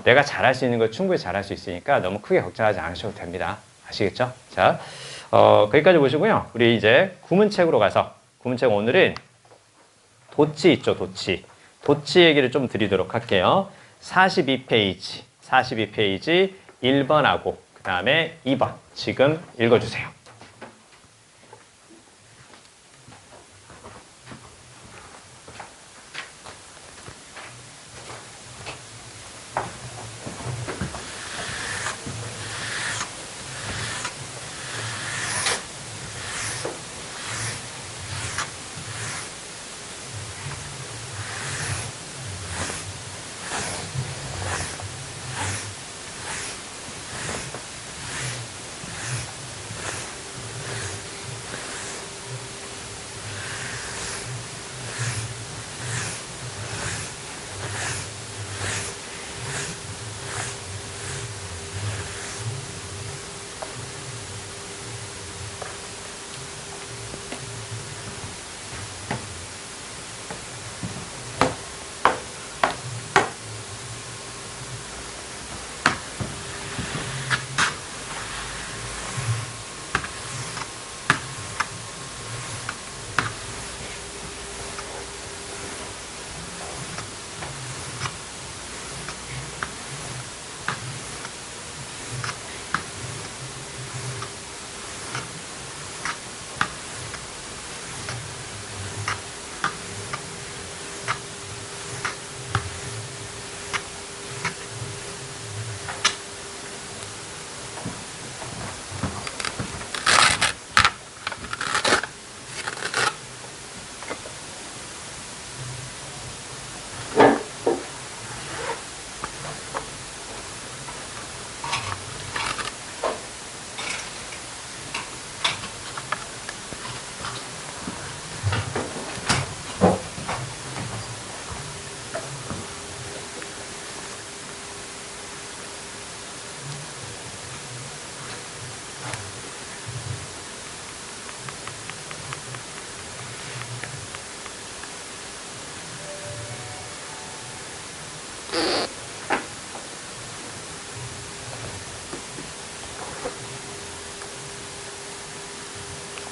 내가 잘할 수 있는 걸 충분히 잘할 수 있으니까 너무 크게 걱정하지 않으셔도 됩니다. 아시겠죠? 자, 거기까지 보시고요. 우리 이제 구문책으로 가서, 구문책 오늘은 도치 있죠, 도치. 도치 얘기를 좀 드리도록 할게요. 42페이지 1번하고 그 다음에 2번 지금 읽어주세요.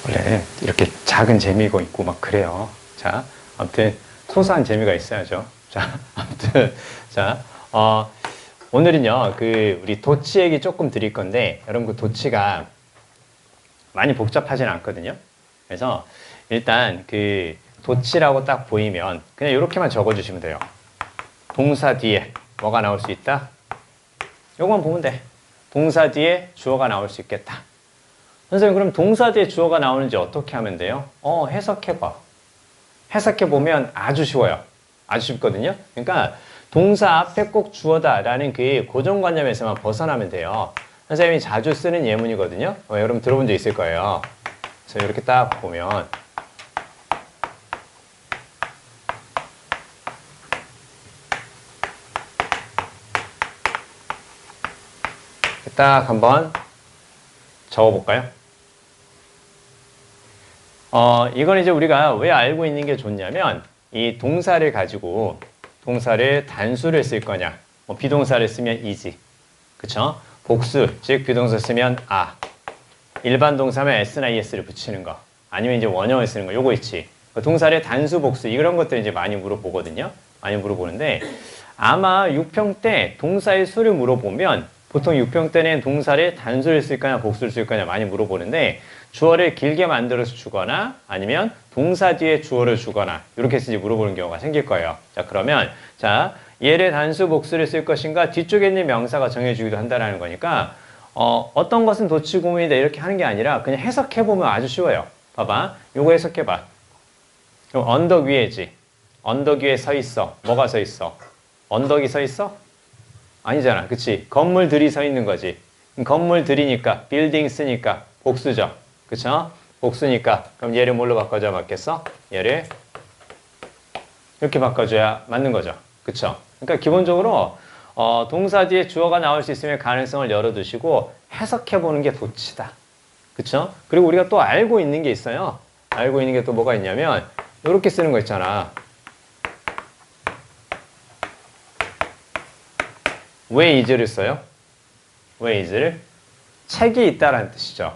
원래 이렇게 작은 재미가 있고 막 그래요. 자, 아무튼 소소한 재미가 있어야죠. 자, 아무튼 자, 오늘은요 우리 도치 얘기 조금 드릴 건데, 여러분 그 도치가 많이 복잡하진 않거든요. 그래서 일단 도치라고 딱 보이면 그냥 이렇게만 적어주시면 돼요. 동사 뒤에 뭐가 나올 수 있다? 요거만 보면 돼. 동사 뒤에 주어가 나올 수 있겠다. 선생님, 그럼 동사 뒤에 주어가 나오는지 어떻게 하면 돼요? 해석해봐. 해석해보면 아주 쉬워요. 아주 쉽거든요. 그러니까 동사 앞에 꼭 주어다라는 그 고정관념에서만 벗어나면 돼요. 선생님이 자주 쓰는 예문이거든요. 여러분 들어본 적 있을 거예요. 그래서 이렇게 딱 보면 딱 한번 적어볼까요? 이건 이제 우리가 왜 알고 있는 게 좋냐면, 이 동사를 가지고 동사를 단수를 쓸 거냐, 비동사를 쓰면 is, 그쵸? 복수, 즉 비동사 쓰면 are, 일반 동사면 s나 es를 붙이는 거, 아니면 이제 원형을 쓰는 거, 요거 있지. 동사를 단수, 복수, 이런 것들 이제 많이 물어보거든요. 많이 물어보는데, 아마 6평 때 동사의 수를 물어보면 보통 6평 때는 동사를 단수를 쓸 거냐 복수를 쓸 거냐 많이 물어보는데 주어를 길게 만들어서 주거나 아니면 동사 뒤에 주어를 주거나 이렇게 쓰지 물어보는 경우가 생길 거예요. 자, 그러면 자, 얘를 단수 복수를 쓸 것인가 뒤쪽에 있는 명사가 정해주기도 한다는 거니까 어떤 것은 도치구문이다 이렇게 하는 게 아니라 그냥 해석해보면 아주 쉬워요. 봐봐. 요거 해석해봐. 그럼 언덕 위에지. 언덕 위에 서 있어. 뭐가 서 있어? 언덕이 서 있어? 아니잖아. 그치? 건물들이 서 있는 거지. 건물들이니까 빌딩 쓰니까 복수죠. 그쵸? 복수니까 그럼 얘를 뭘로 바꿔줘야 맞겠어? 얘를 이렇게 바꿔줘야 맞는 거죠. 그쵸? 그러니까 기본적으로 동사 뒤에 주어가 나올 수 있으면 가능성을 열어두시고 해석해보는 게 도치다. 그쵸? 그리고 우리가 또 알고 있는 게 있어요. 알고 있는 게 또 뭐가 있냐면 이렇게 쓰는 거 있잖아. 왜 is를 써요? 왜 is를? 책이 있다라는 뜻이죠.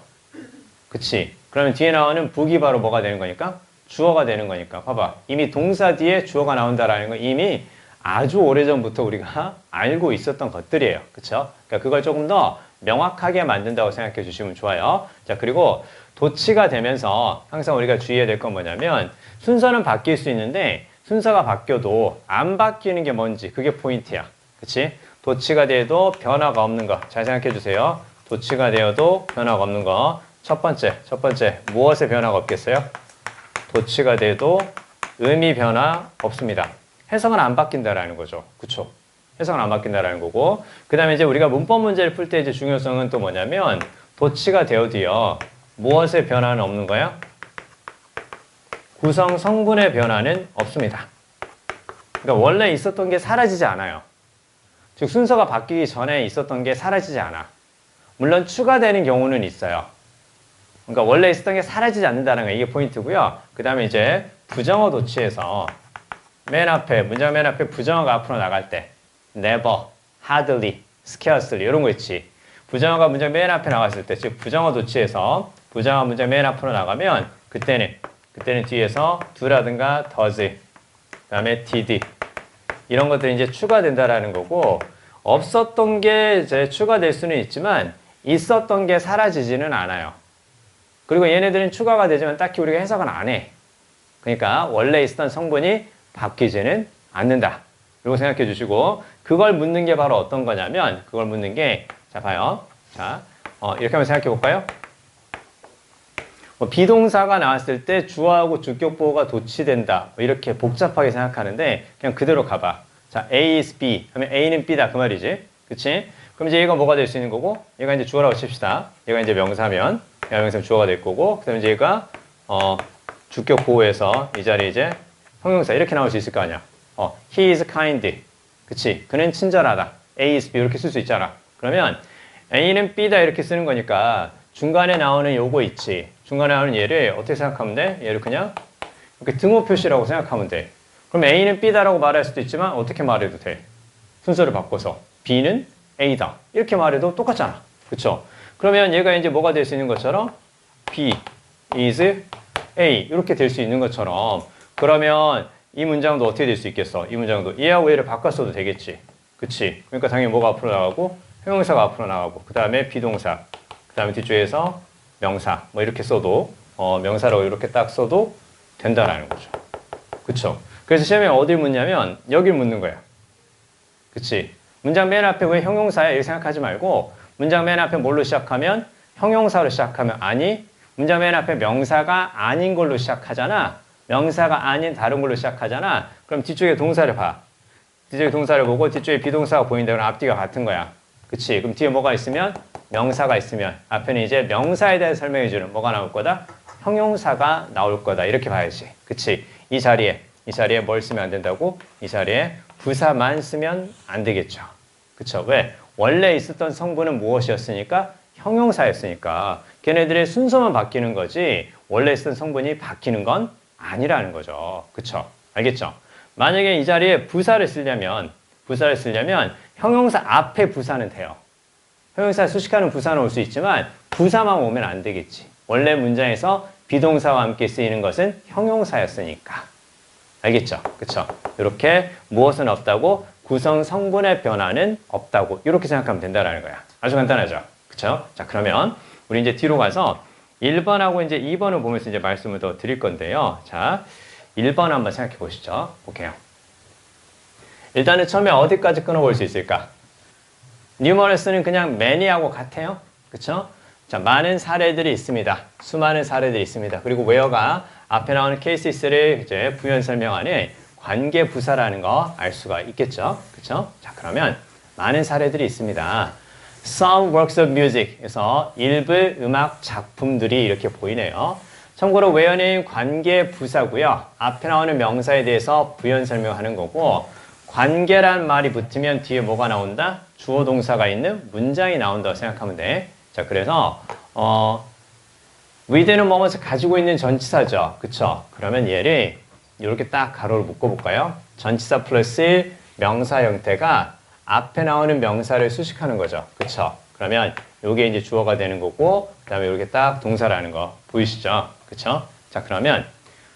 그치? 그러면 뒤에 나오는 book이 바로 뭐가 되는 거니까? 주어가 되는 거니까. 봐봐. 이미 동사 뒤에 주어가 나온다라는 건 이미 아주 오래전부터 우리가 알고 있었던 것들이에요. 그쵸? 그러니까 그걸 조금 더 명확하게 만든다고 생각해 주시면 좋아요. 자, 그리고 도치가 되면서 항상 우리가 주의해야 될 건 뭐냐면 순서는 바뀔 수 있는데 순서가 바뀌어도 안 바뀌는 게 뭔지 그게 포인트야. 그치? 도치가 돼도 변화가 없는 거. 잘 생각해 주세요. 도치가 되어도 변화가 없는 거. 첫 번째, 무엇에 변화가 없겠어요? 도치가 돼도 의미 변화 없습니다. 해석은 안 바뀐다라는 거죠. 그쵸? 해석은 안 바뀐다라는 거고. 그 다음에 이제 우리가 문법 문제를 풀 때 이제 중요성은 또 뭐냐면 도치가 되어도요. 무엇의 변화는 없는 거야? 구성 성분의 변화는 없습니다. 그러니까 원래 있었던 게 사라지지 않아요. 즉 순서가 바뀌기 전에 있었던 게 사라지지 않아. 물론 추가되는 경우는 있어요. 그러니까 원래 있었던 게 사라지지 않는다는 거 이게 포인트고요. 그 다음에 이제 부정어 도치에서 맨 앞에 문장 맨 앞에 부정어가 앞으로 나갈 때 never, hardly, scarcely 이런 거 있지. 부정어가 문장 맨 앞에 나갔을 때 즉 부정어 도치에서 부정어 문장 맨 앞으로 나가면 그때는 뒤에서 do라든가 does, 그 다음에 did 이런 것들이 이제 추가된다라는 거고 없었던 게 이제 추가될 수는 있지만 있었던 게 사라지지는 않아요. 그리고 얘네들은 추가가 되지만 딱히 우리가 해석은 안 해. 그러니까 원래 있었던 성분이 바뀌지는 않는다. 이거 생각해 주시고 그걸 묻는 게 바로 어떤 거냐면 그걸 묻는 게 자 봐요. 자 이렇게 한번 생각해 볼까요? 비동사가 나왔을 때 주어하고 주격보호가 도치된다. 이렇게 복잡하게 생각하는데 그냥 그대로 가봐. 자, A is B 하면 A는 B다 그 말이지. 그치? 그럼 이제 얘가 뭐가 될 수 있는 거고 얘가 이제 주어라고 칩시다. 얘가 이제 명사면 얘가 명사면 주어가 될 거고 그 다음에 이제 얘가 주격보호에서 이 자리에 이제 형용사 이렇게 나올 수 있을 거 아니야. He is kind. 그치? 그는 친절하다. A is B 이렇게 쓸 수 있잖아. 그러면 A는 B다 이렇게 쓰는 거니까 중간에 나오는 요거 있지. 중간에 나오는 얘를 어떻게 생각하면 돼? 얘를 그냥 이렇게 등호 표시라고 생각하면 돼. 그럼 A는 B다라고 말할 수도 있지만 어떻게 말해도 돼? 순서를 바꿔서 B는 A다. 이렇게 말해도 똑같잖아. 그쵸? 그러면 얘가 이제 뭐가 될 수 있는 것처럼 B is A 이렇게 될 수 있는 것처럼 그러면 이 문장도 어떻게 될 수 있겠어? 이 문장도 얘하고 얘를 바꿨어도 되겠지. 그치? 그러니까 당연히 뭐가 앞으로 나가고 형용사가 앞으로 나가고 그 다음에 비동사 그 다음에 뒤쪽에서 명사 뭐 이렇게 써도 명사라고 이렇게 딱 써도 된다라는 거죠. 그쵸? 그래서 시험에 어딜 묻냐면 여길 묻는 거야. 그치? 문장 맨 앞에 왜 형용사야? 이렇게 생각하지 말고 문장 맨 앞에 뭘로 시작하면 형용사로 시작하면 아니 문장 맨 앞에 명사가 아닌 걸로 시작하잖아. 명사가 아닌 다른 걸로 시작하잖아. 그럼 뒤쪽에 동사를 봐. 뒤쪽에 동사를 보고 뒤쪽에 비동사가 보인다. 그럼 앞뒤가 같은 거야. 그치? 그럼 뒤에 뭐가 있으면 명사가 있으면 앞에는 이제 명사에 대해 설명해주는 뭐가 나올 거다? 형용사가 나올 거다. 이렇게 봐야지. 그치? 이 자리에 뭘 쓰면 안 된다고? 이 자리에 부사만 쓰면 안 되겠죠. 그쵸? 왜? 원래 있었던 성분은 무엇이었으니까? 형용사였으니까. 걔네들의 순서만 바뀌는 거지 원래 있었던 성분이 바뀌는 건 아니라는 거죠. 그쵸? 알겠죠? 만약에 이 자리에 부사를 쓰려면 형용사 앞에 부사는 돼요. 형용사 수식하는 부사는 올 수 있지만 부사만 오면 안 되겠지. 원래 문장에서 비동사와 함께 쓰이는 것은 형용사였으니까. 알겠죠? 그쵸? 이렇게 무엇은 없다고 구성 성분의 변화는 없다고 이렇게 생각하면 된다는 거야. 아주 간단하죠. 그쵸? 자, 그러면 우리 이제 뒤로 가서 1번하고 이제 2번을 보면서 이제 말씀을 더 드릴 건데요. 자, 1번 한번 생각해 보시죠. 볼게요. 일단은 처음에 어디까지 끊어볼 수 있을까? 뉴머러스는 그냥 many하고 같아요. 그쵸? 자, 많은 사례들이 있습니다. 수많은 사례들이 있습니다. 그리고 where가 앞에 나오는 cases를 이제 부연 설명하는 관계 부사라는 거 알 수가 있겠죠. 그쵸? 자, 그러면 많은 사례들이 있습니다. Some works of music에서 일부 음악 작품들이 이렇게 보이네요. 참고로 where는 관계 부사고요. 앞에 나오는 명사에 대해서 부연 설명하는 거고 관계란 말이 붙으면 뒤에 뭐가 나온다? 주어 동사가 있는 문장이 나온다고 생각하면 돼. 자, 그래서 with는 뭐뭐서 가지고 있는 전치사죠. 그쵸? 그러면 얘를 이렇게 딱 가로로 묶어볼까요? 전치사 플러스 명사 형태가 앞에 나오는 명사를 수식하는 거죠. 그쵸? 그러면 요게 이제 주어가 되는 거고 그 다음에 이렇게 딱 동사라는 거 보이시죠? 그쵸? 자, 그러면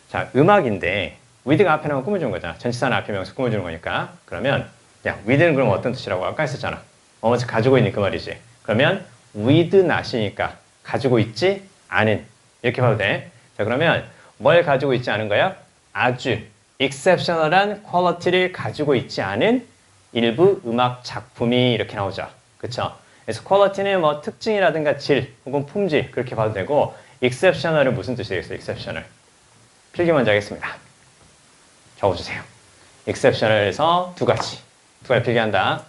자, 음악인데 with가 앞에 나오면 꾸며주는 거잖아. 전치사는 앞에 명사 꾸며주는 거니까. 그러면 야, with는 그럼 어떤 뜻이라고 아까 했었잖아. 뭐뭐서 가지고 있는 그 말이지. 그러면 with not이니까 가지고 있지 않은 이렇게 봐도 돼. 자, 그러면 뭘 가지고 있지 않은 거야? 아주 exceptional한 퀄리티를 가지고 있지 않은 일부 음악 작품이 이렇게 나오죠. 그쵸? 그래서 퀄리티는 뭐 특징이라든가 질 혹은 품질 그렇게 봐도 되고 exceptional은 무슨 뜻이 되겠어요? exceptional. 필기 먼저 하겠습니다. 적어주세요. exceptional에서 두 가지 필기한다.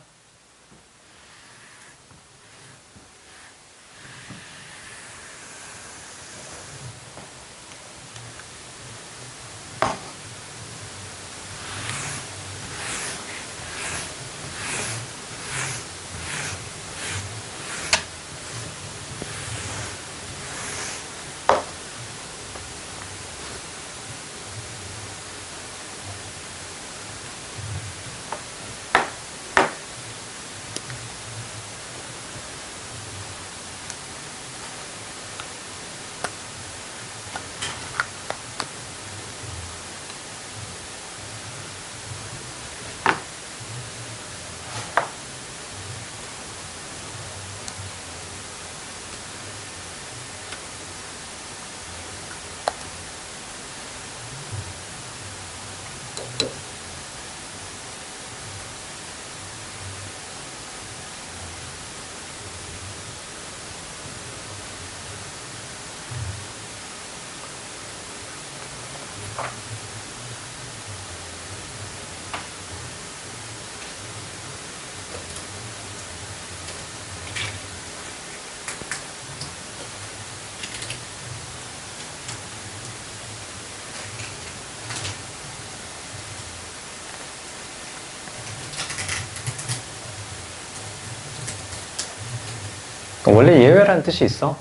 원래 예외라는 뜻이 있어.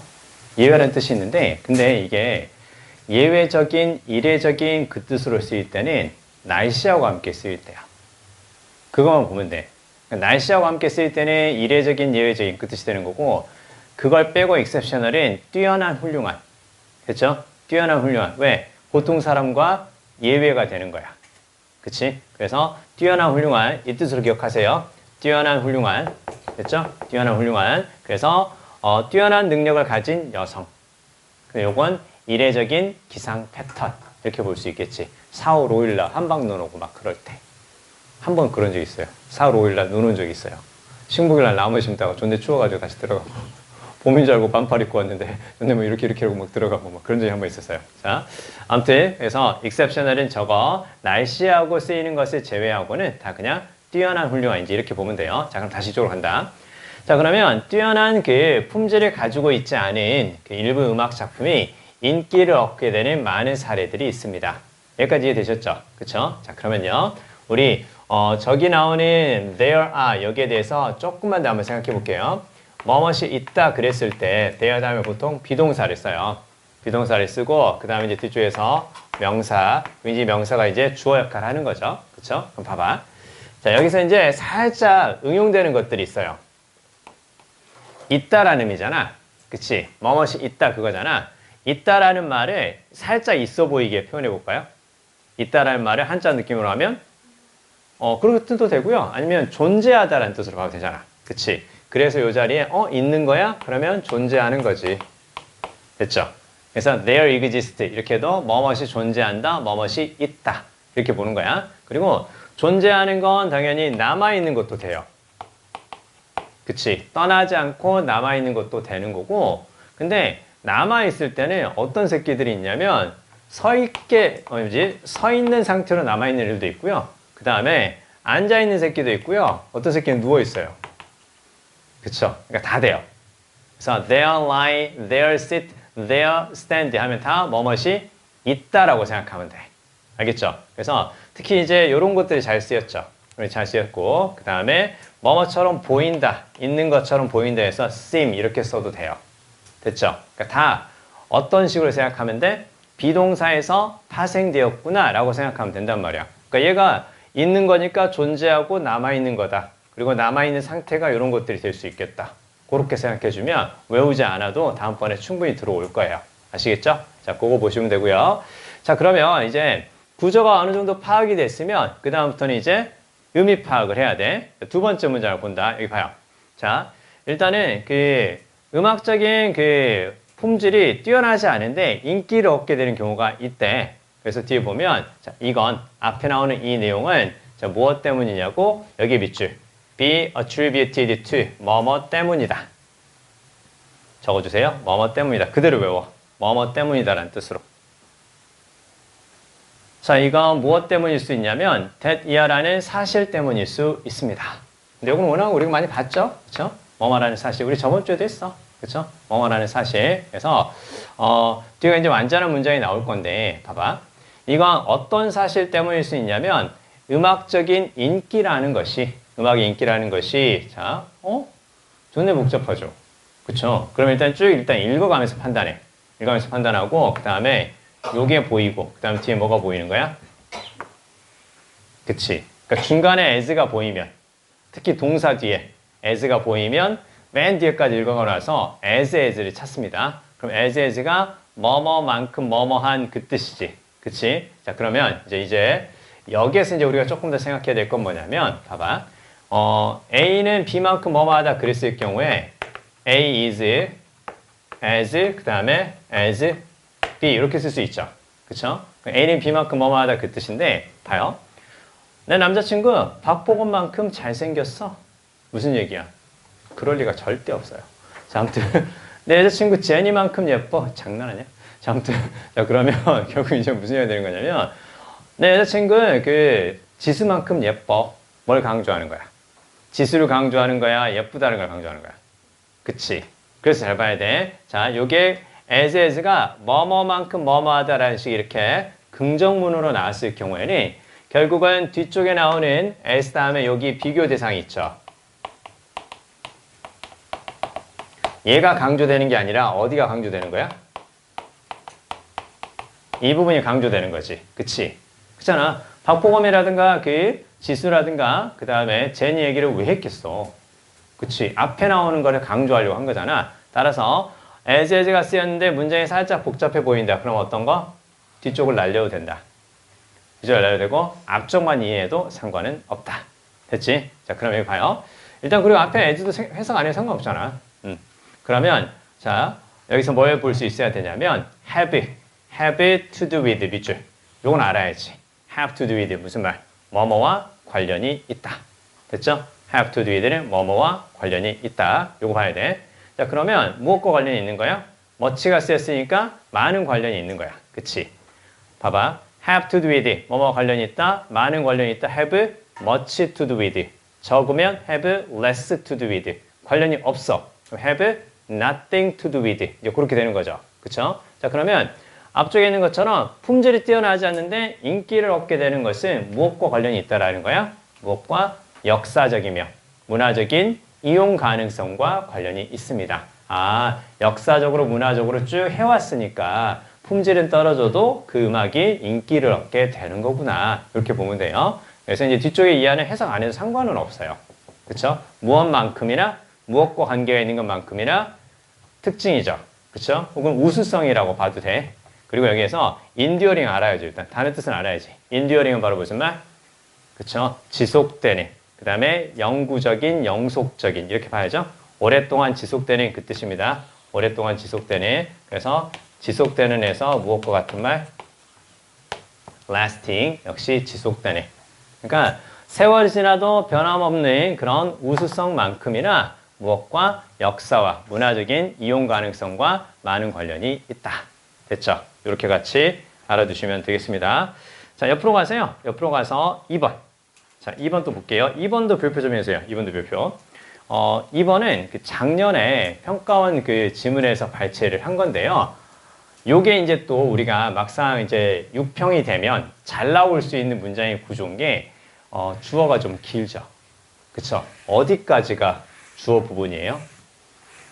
예외라는 뜻이 있는데 근데 이게 예외적인 이례적인 그 뜻으로 쓰일 때는 날씨하고 함께 쓰일 때야. 그것만 보면 돼. 그러니까 날씨하고 함께 쓰일 때는 이례적인 예외적인 그 뜻이 되는 거고 그걸 빼고 exceptional은 뛰어난 훌륭한. 그렇죠? 뛰어난 훌륭한. 왜? 보통 사람과 예외가 되는 거야. 그치? 그래서 뛰어난 훌륭한 이 뜻으로 기억하세요. 뛰어난 훌륭한. 됐죠? 뛰어난 훌륭한. 그래서 뛰어난 능력을 가진 여성. 요건 이례적인 기상 패턴. 이렇게 볼 수 있겠지. 4, 5, 5일날 한방 눈 오고 막 그럴 때. 한 번 그런 적 있어요. 4, 5, 5일날 눈 온 적 있어요. 신국일날 나무 심다가 존내 추워가지고 다시 들어가고. 봄인 줄 알고 반팔 입고 왔는데 존내 뭐 이렇게 하고 막 들어가고 막 그런 적이 한 번 있었어요. 자, 아무튼 그래서 exceptional은 저거 날씨하고 쓰이는 것을 제외하고는 다 그냥 뛰어난 훌륭한지 이렇게 보면 돼요. 자, 그럼 다시 이쪽으로 간다. 자, 그러면 뛰어난 그 품질을 가지고 있지 않은 그 일부 음악 작품이 인기를 얻게 되는 많은 사례들이 있습니다. 여기까지 이해되셨죠? 그쵸? 자, 그러면요. 우리 저기 나오는 there are 여기에 대해서 조금만 더 한번 생각해 볼게요. 뭐뭇이 있다 그랬을 때 there 다음에 보통 비동사를 써요. 비동사를 쓰고 그 다음에 이제 뒤쪽에서 명사, 왠지 명사가 이제 주어 역할을 하는 거죠. 그쵸? 그럼 봐봐. 자, 여기서 이제 살짝 응용되는 것들이 있어요. 있다라는 의미잖아. 그치? 뭐뭇이 있다 그거잖아. 있다라는 말을 살짝 있어 보이게 표현해 볼까요? 있다라는 말을 한자 느낌으로 하면 그렇게 뜻도 되고요. 아니면 존재하다라는 뜻으로 봐도 되잖아. 그치? 그래서 이 자리에 있는 거야? 그러면 존재하는 거지. 됐죠? 그래서 there exists 이렇게 해도 뭐뭇이 존재한다, 뭐뭇이 있다 이렇게 보는 거야. 그리고 존재하는 건 당연히 남아있는 것도 돼요. 그치? 떠나지 않고 남아있는 것도 되는 거고, 근데 남아있을 때는 어떤 새끼들이 있냐면 서 있는 상태로 남아있는 일도 있고요. 그 다음에 앉아있는 새끼도 있고요. 어떤 새끼는 누워있어요. 그쵸? 그러니까 다 돼요. 그래서 there lie, there sit, there stand 하면 다 뭐뭇이 있다라고 생각하면 돼. 알겠죠? 그래서 특히 이제 이런 것들이 잘 쓰였죠. 잘 쓰였고, 그 다음에 뭐뭐처럼 보인다, 있는 것처럼 보인다 해서 seem 이렇게 써도 돼요. 됐죠? 그러니까 다 어떤 식으로 생각하면 돼? 비동사에서 파생되었구나 라고 생각하면 된단 말이야. 그러니까 얘가 있는 거니까 존재하고 남아있는 거다. 그리고 남아있는 상태가 이런 것들이 될 수 있겠다. 그렇게 생각해주면 외우지 않아도 다음번에 충분히 들어올 거예요. 아시겠죠? 자, 그거 보시면 되고요. 자, 그러면 이제 구조가 어느 정도 파악이 됐으면 그 다음부터는 이제 의미 파악을 해야 돼. 두 번째 문장을 본다. 여기 봐요. 자, 일단은 그 음악적인 그 품질이 뛰어나지 않은데 인기를 얻게 되는 경우가 있대. 그래서 뒤에 보면 자, 이건 앞에 나오는 이 내용은 자, 무엇 때문이냐고 여기 밑줄 be attributed to 뭐뭐 때문이다. 적어주세요. 뭐뭐 때문이다. 그대로 외워. 뭐뭐 때문이다라는 뜻으로. 자, 이건 무엇 때문일 수 있냐면 that 이하라는 사실 때문일 수 있습니다. 근데 이건 워낙 우리가 많이 봤죠? 그렇죠? 뭐뭐라는 사실. 우리 저번 주에도 했어. 그렇죠? 뭐뭐라는 사실. 그래서 뒤에 이제 완전한 문장이 나올 건데 봐봐. 이건 어떤 사실 때문일 수 있냐면 음악적인 인기라는 것이 음악의 인기라는 것이 자, 존나 복잡하죠. 그렇죠? 그럼 일단 읽어가면서 판단해. 읽어가면서 판단하고 그 다음에 요게 보이고 그 다음 뒤에 뭐가 보이는 거야? 그치? 그러니까 중간에 as가 보이면 특히 동사 뒤에 as가 보이면 맨 뒤에까지 읽어가고 나서 as를 찾습니다. 그럼 as가 뭐뭐만큼 뭐뭐한 그 뜻이지. 그치? 자, 그러면 이제 여기에서 이제 우리가 조금 더 생각해야 될 건 뭐냐면 봐봐. A는 B만큼 뭐뭐하다 그랬을 경우에 A is as 그 다음에 as B 이렇게 쓸 수 있죠. 그쵸? A는 B만큼 뭐뭐하다 그 뜻인데 봐요. 내 남자친구 박보검만큼 잘생겼어. 무슨 얘기야? 그럴 리가 절대 없어요. 자, 아무튼 내 여자친구 제니만큼 예뻐. 장난하냐? 자, 아무튼 자, 그러면 결국 이제 무슨 얘기가 되는 거냐면 내 여자친구는 그 지수만큼 예뻐. 뭘 강조하는 거야? 지수를 강조하는 거야? 예쁘다는 걸 강조하는 거야? 그치? 그래서 잘 봐야 돼. 자, 요게 as가 뭐뭐만큼 뭐뭐하다라는 식이 이렇게 긍정문으로 나왔을 경우에는 결국은 뒤쪽에 나오는 as 다음에 여기 비교 대상이 있죠. 얘가 강조되는 게 아니라 어디가 강조되는 거야? 이 부분이 강조되는 거지. 그치? 그렇잖아. 박보검이라든가 그 지수라든가 그 다음에 제니 얘기를 왜 했겠어? 그치? 앞에 나오는 거를 강조하려고 한 거잖아. 따라서 as가 쓰였는데 문장이 살짝 복잡해 보인다. 그럼 어떤 거? 뒤쪽을 날려도 된다. 뒤쪽을 날려도 되고 앞쪽만 이해해도 상관은 없다. 됐지? 자, 그럼 여기 봐요. 일단 그리고 앞에 as도 해석 안 해도 상관없잖아. 그러면 자, 여기서 뭘 볼 수 있어야 되냐면 have to do with 밑줄. 요건 알아야지. have to do with 무슨 말? 뭐뭐와 관련이 있다. 됐죠? have to do with는 뭐뭐와 관련이 있다. 요거 봐야 돼. 자, 그러면 무엇과 관련이 있는 거야? much가 쓰였으니까 많은 관련이 있는 거야. 그치? 봐봐. have to do with 뭐뭐와 관련이 있다. 많은 관련이 있다. have much to do with. 적으면 have less to do with. 관련이 없어. have nothing to do with. 이제 그렇게 되는 거죠. 그쵸? 자, 그러면 앞쪽에 있는 것처럼 품질이 뛰어나지 않는데 인기를 얻게 되는 것은 무엇과 관련이 있다라는 거야? 무엇과? 역사적이며 문화적인 이용 가능성과 관련이 있습니다. 아, 역사적으로 문화적으로 쭉 해왔으니까 품질은 떨어져도 그 음악이 인기를 얻게 되는 거구나. 이렇게 보면 돼요. 그래서 이제 뒤쪽에 이하는 해석 안 해도 상관은 없어요. 그쵸? 무엇만큼이나 무엇과 관계가 있는 것만큼이나 특징이죠. 그쵸? 혹은 우수성이라고 봐도 돼. 그리고 여기에서 enduring 알아야죠. 일단 단어 뜻은 알아야지. enduring은 바로 무슨 말? 그쵸? 지속되는. 그 다음에 영구적인, 영속적인 이렇게 봐야죠. 오랫동안 지속되는 그 뜻입니다. 오랫동안 지속되는. 그래서 지속되는에서 무엇과 같은 말? lasting. 역시 지속되는. 그러니까 세월이 지나도 변함없는 그런 우수성만큼이나 무엇과 역사와 문화적인 이용 가능성과 많은 관련이 있다. 됐죠? 이렇게 같이 알아두시면 되겠습니다. 자, 옆으로 가세요. 옆으로 가서 2번. 자, 2번 또 볼게요. 2번도 별표 좀 해주세요. 2번도 별표. 2번은 그 작년에 평가원 그 지문에서 발췌를 한 건데요. 요게 이제 또 우리가 막상 이제 6평이 되면 잘 나올 수 있는 문장의 구조인 게 주어가 좀 길죠. 그쵸? 어디까지가 주어 부분이에요?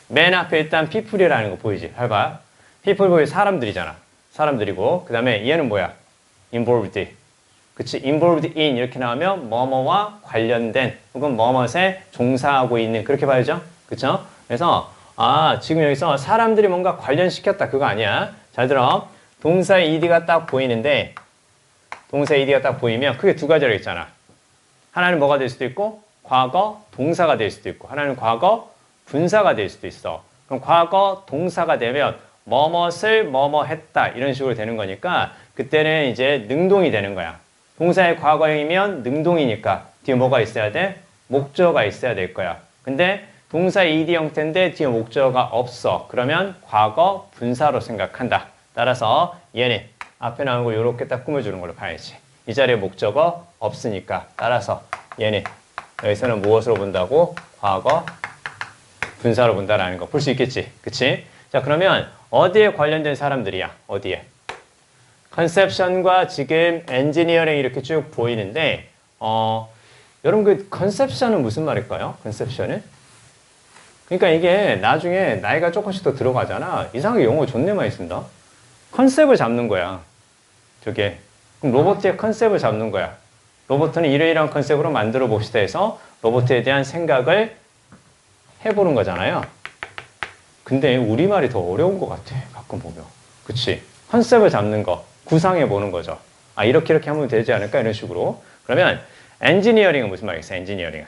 맨 앞에 일단 people이라는 거 보이지? 봐봐. people 보이 사람들이잖아. 사람들이고 그 다음에 얘는 뭐야? involved. 그치? involved in 이렇게 나오면 뭐뭐와 관련된 혹은 뭐뭐에 종사하고 있는 그렇게 봐야죠. 그쵸? 그래서 지금 여기서 사람들이 뭔가 관련시켰다 그거 아니야. 잘 들어. 동사의 ed가 딱 보이는데 동사의 ed가 딱 보이면 크게 두 가지로 있잖아. 하나는 뭐가 될 수도 있고 과거 동사가 될 수도 있고 하나는 과거 분사가 될 수도 있어. 그럼 과거 동사가 되면 뭐뭇을 뭐뭐 했다 이런 식으로 되는 거니까 그때는 이제 능동이 되는 거야. 동사의 과거형이면 능동이니까 뒤에 뭐가 있어야 돼? 목적어가 있어야 될 거야. 근데 동사 ed 형태인데 뒤에 목적어가 없어. 그러면 과거 분사로 생각한다. 따라서 얘는 앞에 나온 거 이렇게 딱 꾸며주는 걸로 봐야지. 이 자리에 목적어 없으니까 따라서 얘는 여기서는 무엇으로 본다고? 과거 분사로 본다라는 거 볼 수 있겠지. 그치? 자, 그러면 어디에 관련된 사람들이야? 어디에? 컨셉션과 지금 엔지니어링 이렇게 쭉 보이는데 여러분 그 컨셉션은 무슨 말일까요? 컨셉션은? 그러니까 이게 나중에 나이가 조금씩 더 들어가잖아. 이상하게 영어 존내 많이 쓴다. 컨셉을 잡는 거야. 저게. 그럼 로봇의 컨셉을 잡는 거야. 로봇은 이러이러한 컨셉으로 만들어 봅시다 해서 로봇에 대한 생각을 해보는 거잖아요. 근데 우리말이 더 어려운 것 같아. 가끔 보면. 그치? 컨셉을 잡는 거. 구상해 보는 거죠. 이렇게 하면 되지 않을까? 이런 식으로. 그러면 엔지니어링은 무슨 말이겠어? 엔지니어링은.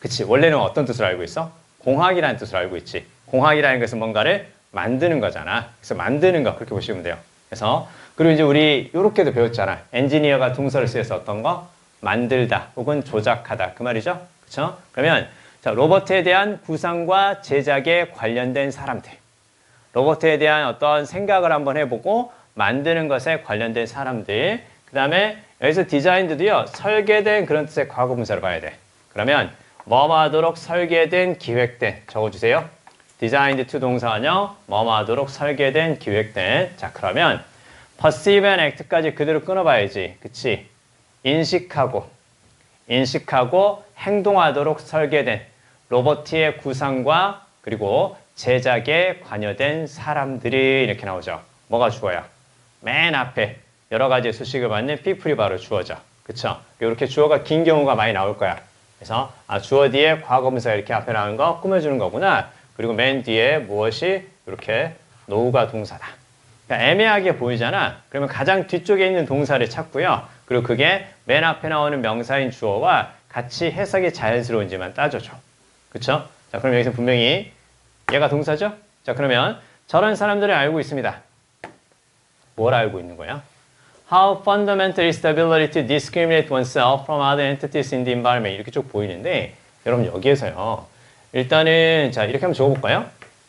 그치? 원래는 어떤 뜻으로 알고 있어? 공학이라는 뜻으로 알고 있지. 공학이라는 것은 뭔가를 만드는 거잖아. 그래서 만드는 거 그렇게 보시면 돼요. 그래서 그리고 이제 우리 이렇게도 배웠잖아. 엔지니어가 동사를 쓰여서 어떤 거? 만들다 혹은 조작하다 그 말이죠. 그렇죠? 그러면 자, 로봇에 대한 구상과 제작에 관련된 사람들. 로봇에 대한 어떤 생각을 한번 해보고 만드는 것에 관련된 사람들. 그 다음에 여기서 디자인드도요. 설계된 그런 뜻의 과거 분사를 봐야 돼. 그러면 뭐뭐 하도록 설계된 기획된 적어주세요. designed to 동사원형 뭐뭐 하도록 설계된 기획된. 자, 그러면 perceive and act까지 그대로 끊어봐야지. 그치? 인식하고 행동하도록 설계된 로봇의 구상과 그리고 제작에 관여된 사람들이 이렇게 나오죠. 뭐가 주어야? 맨 앞에 여러 가지 수식을 받는 people이 바로 주어죠. 그쵸? 이렇게 주어가 긴 경우가 많이 나올 거야. 그래서 주어 뒤에 과거분사 이렇게 앞에 나오는 거 꾸며주는 거구나. 그리고 맨 뒤에 무엇이 이렇게 노후가 동사다. 그러니까 애매하게 보이잖아. 그러면 가장 뒤쪽에 있는 동사를 찾고요. 그리고 그게 맨 앞에 나오는 명사인 주어와 같이 해석이 자연스러운지만 따져줘. 그쵸? 자, 그럼 여기서 분명히 얘가 동사죠? 자, 그러면 저런 사람들을 알고 있습니다. 뭘 알고 있는 거야? How fundamental is the ability to discriminate oneself from other entities in the environment. 이렇게 쭉 보이는데 여러분 여기에서요. 일단은 자 이렇게 한번 적어볼까요?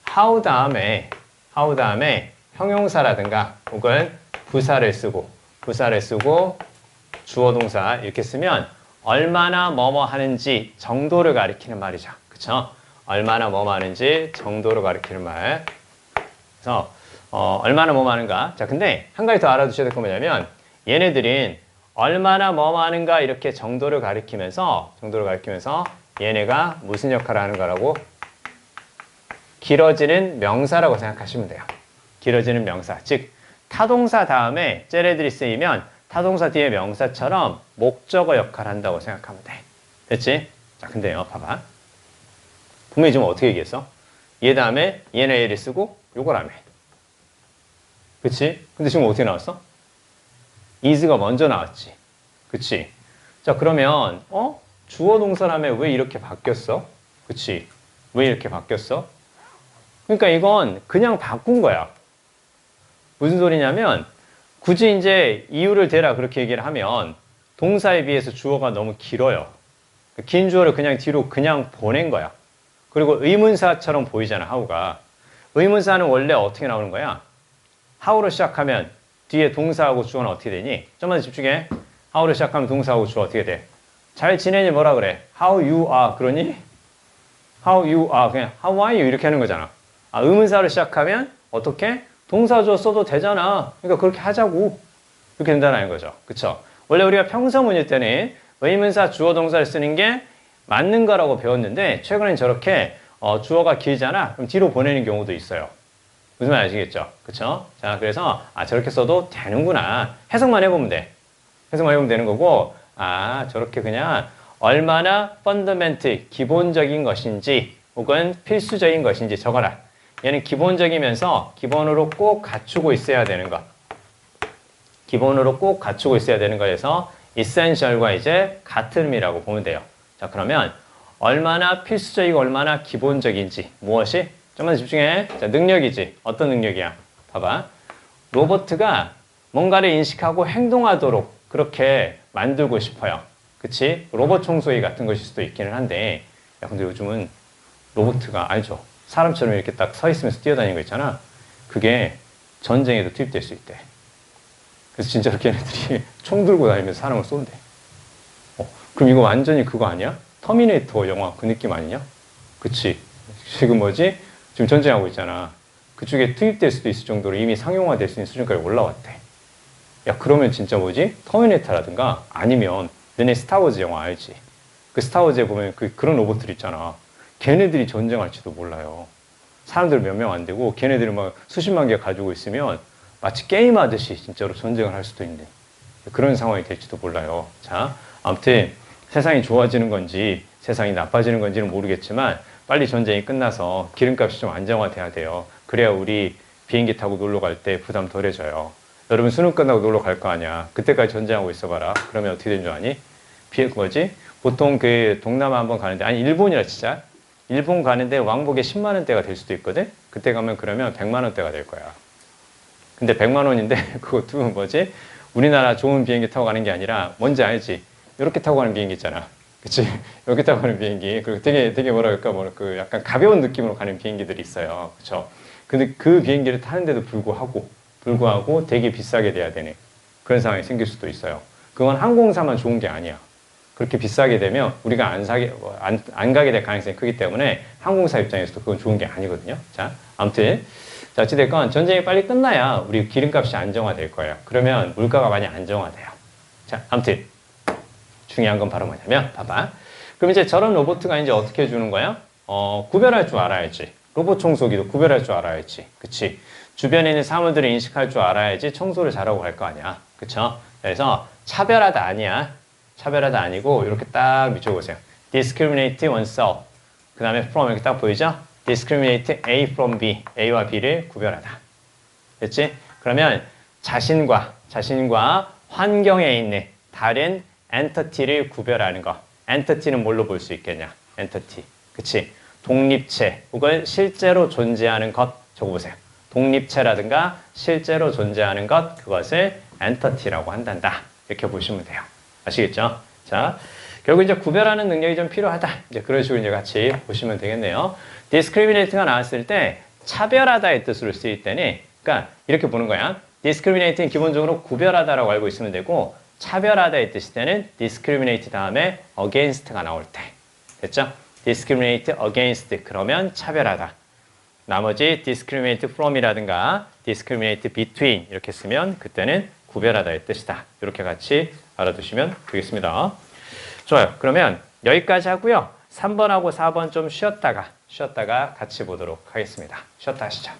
How 다음에 형용사라든가 혹은 부사를 쓰고 주어 동사 이렇게 쓰면 얼마나 뭐뭐 하는지 정도를 가리키는 말이죠. 그쵸? 얼마나 뭐뭐 하는지 정도를 가리키는 말. 그래서 얼마나 뭐뭐 하는가. 자, 근데 한 가지 더 알아두셔야 될 거 뭐냐면 얘네들은 얼마나 뭐뭐 하는가 이렇게 정도를 가리키면서 얘네가 무슨 역할을 하는 거라고? 길어지는 명사라고 생각하시면 돼요. 길어지는 명사. 즉 타동사 다음에 쟤네들이 쓰이면 타동사 뒤에 명사처럼 목적어 역할을 한다고 생각하면 돼. 됐지? 자, 근데요, 봐봐. 분명히 지금 어떻게 얘기했어? 얘 다음에 얘네 얘를 쓰고 요거라며. 그치? 근데 지금 어떻게 나왔어? is가 먼저 나왔지. 그치? 자, 그러면 주어 동사라며 왜 이렇게 바뀌었어? 그치? 왜 이렇게 바뀌었어? 그러니까 이건 그냥 바꾼 거야. 무슨 소리냐면 굳이 이제 이유를 대라 그렇게 얘기를 하면 동사에 비해서 주어가 너무 길어요. 긴 주어를 그냥 뒤로 그냥 보낸 거야. 그리고 의문사처럼 보이잖아, how가. 의문사는 원래 어떻게 나오는 거야? how로 시작하면 뒤에 동사하고 주어는 어떻게 되니? 좀만 더 집중해. how로 시작하면 동사하고 주어 어떻게 돼? 잘 지내니 뭐라 그래? How you are 그러니? How you are 그냥 How are you 이렇게 하는 거잖아. 아, 의문사로 시작하면 어떻게? 동사 주어 써도 되잖아. 그러니까 그렇게 하자고. 그렇게 된다는 거죠. 그쵸? 원래 우리가 평서문일 때는 의문사 주어 동사를 쓰는 게 맞는 거라고 배웠는데 최근엔 저렇게 주어가 길잖아. 그럼 뒤로 보내는 경우도 있어요. 무슨 말 아시겠죠? 그쵸? 자, 그래서 저렇게 써도 되는구나. 해석만 해보면 돼. 해석만 해보면 되는 거고 저렇게 그냥 얼마나 펀더멘트, 기본적인 것인지 혹은 필수적인 것인지 적어라. 얘는 기본적이면서 기본으로 꼭 갖추고 있어야 되는 것. 기본으로 꼭 갖추고 있어야 되는 거에서 essential과 이제 같은 의미라고 보면 돼요. 자, 그러면 얼마나 필수적이고 얼마나 기본적인지 무엇이? 좀만 집중해. 자, 능력이지. 어떤 능력이야? 봐봐. 로봇가 뭔가를 인식하고 행동하도록 그렇게 만들고 싶어요. 그치? 로봇 청소기 같은 것일 수도 있기는 한데 야, 근데 요즘은 로봇가 알죠? 사람처럼 이렇게 딱 서 있으면서 뛰어다니는 거 있잖아. 그게 전쟁에도 투입될 수 있대. 그래서 진짜로 걔네들이 총 들고 다니면서 사람을 쏜대. 그럼 이거 완전히 그거 아니야? 터미네이터 영화 그 느낌 아니냐? 그치? 지금 뭐지? 지금 전쟁하고 있잖아. 그쪽에 투입될 수도 있을 정도로 이미 상용화될 수 있는 수준까지 올라왔대. 야, 그러면 진짜 뭐지? 터미네이터라든가 아니면 너네 스타워즈 영화 알지? 그 스타워즈에 보면 그런 로봇들 있잖아. 걔네들이 전쟁할지도 몰라요. 사람들 몇 명 안 되고 걔네들이 막 수십만 개 가지고 있으면 마치 게임하듯이 진짜로 전쟁을 할 수도 있는 그런 상황이 될지도 몰라요. 자, 아무튼 세상이 좋아지는 건지 세상이 나빠지는 건지는 모르겠지만 빨리 전쟁이 끝나서 기름값이 좀 안정화돼야 돼요. 그래야 우리 비행기 타고 놀러 갈 때 부담 덜해져요. 여러분 수능 끝나고 놀러 갈 거 아니야. 그때까지 전쟁하고 있어봐라. 그러면 어떻게 되는 줄 아니? 뭐지? 보통 그 동남아 한번 가는데 아니 일본이라 진짜 일본 가는데 왕복에 10만 원대가 될 수도 있거든? 그때 가면 그러면 100만 원대가 될 거야. 근데 100만 원인데 그것도 뭐지? 우리나라 좋은 비행기 타고 가는 게 아니라 뭔지 알지? 이렇게 타고 가는 비행기 있잖아. 그치? 이렇게 타고 가는 비행기. 그리고 되게 뭐랄까, 그 약간 가벼운 느낌으로 가는 비행기들이 있어요. 그쵸? 근데 그 비행기를 타는데도 불구하고 되게 비싸게 돼야 되네. 그런 상황이 생길 수도 있어요. 그건 항공사만 좋은 게 아니야. 그렇게 비싸게 되면 우리가 안 가게 될 가능성이 크기 때문에 항공사 입장에서도 그건 좋은 게 아니거든요. 자, 아무튼. 자, 어찌됐건 전쟁이 빨리 끝나야 우리 기름값이 안정화될 거예요. 그러면 물가가 많이 안정화돼요. 자, 아무튼. 중요한 건 바로 뭐냐면, 봐봐. 그럼 이제 저런 로봇가 이제 어떻게 해주는 거야? 구별할 줄 알아야지. 로봇 청소기도 구별할 줄 알아야지. 그치? 주변에 있는 사물들을 인식할 줄 알아야지 청소를 잘하고 갈 거 아니야. 그쵸? 그래서 차별하다 아니야. 차별하다 아니고 이렇게 딱 밑줄보세요. discriminate oneself. 그 다음에 from 이렇게 딱 보이죠? discriminate A from B. A와 B를 구별하다. 됐지? 그러면 자신과 환경에 있는 다른 entity를 구별하는 거. entity는 뭘로 볼 수 있겠냐? entity. 그치? 독립체 혹은 실제로 존재하는 것 적어보세요. 독립체라든가 실제로 존재하는 것 그것을 entity라고 한단다. 이렇게 보시면 돼요. 아시겠죠? 자, 결국 이제 구별하는 능력이 좀 필요하다. 이제 그런 식으로 이제 같이 보시면 되겠네요. discriminate가 나왔을 때 차별하다의 뜻으로 쓰일 때는 그러니까 이렇게 보는 거야. discriminate는 기본적으로 구별하다라고 알고 있으면 되고 차별하다의 뜻일 때는 discriminate 다음에 against가 나올 때. 됐죠? discriminate against 그러면 차별하다. 나머지 discriminate from이라든가 discriminate between 이렇게 쓰면 그때는 구별하다의 뜻이다. 이렇게 같이 알아두시면 되겠습니다. 좋아요. 그러면 여기까지 하고요. 3번하고 4번 좀 쉬었다가 같이 보도록 하겠습니다. 쉬었다 하시죠.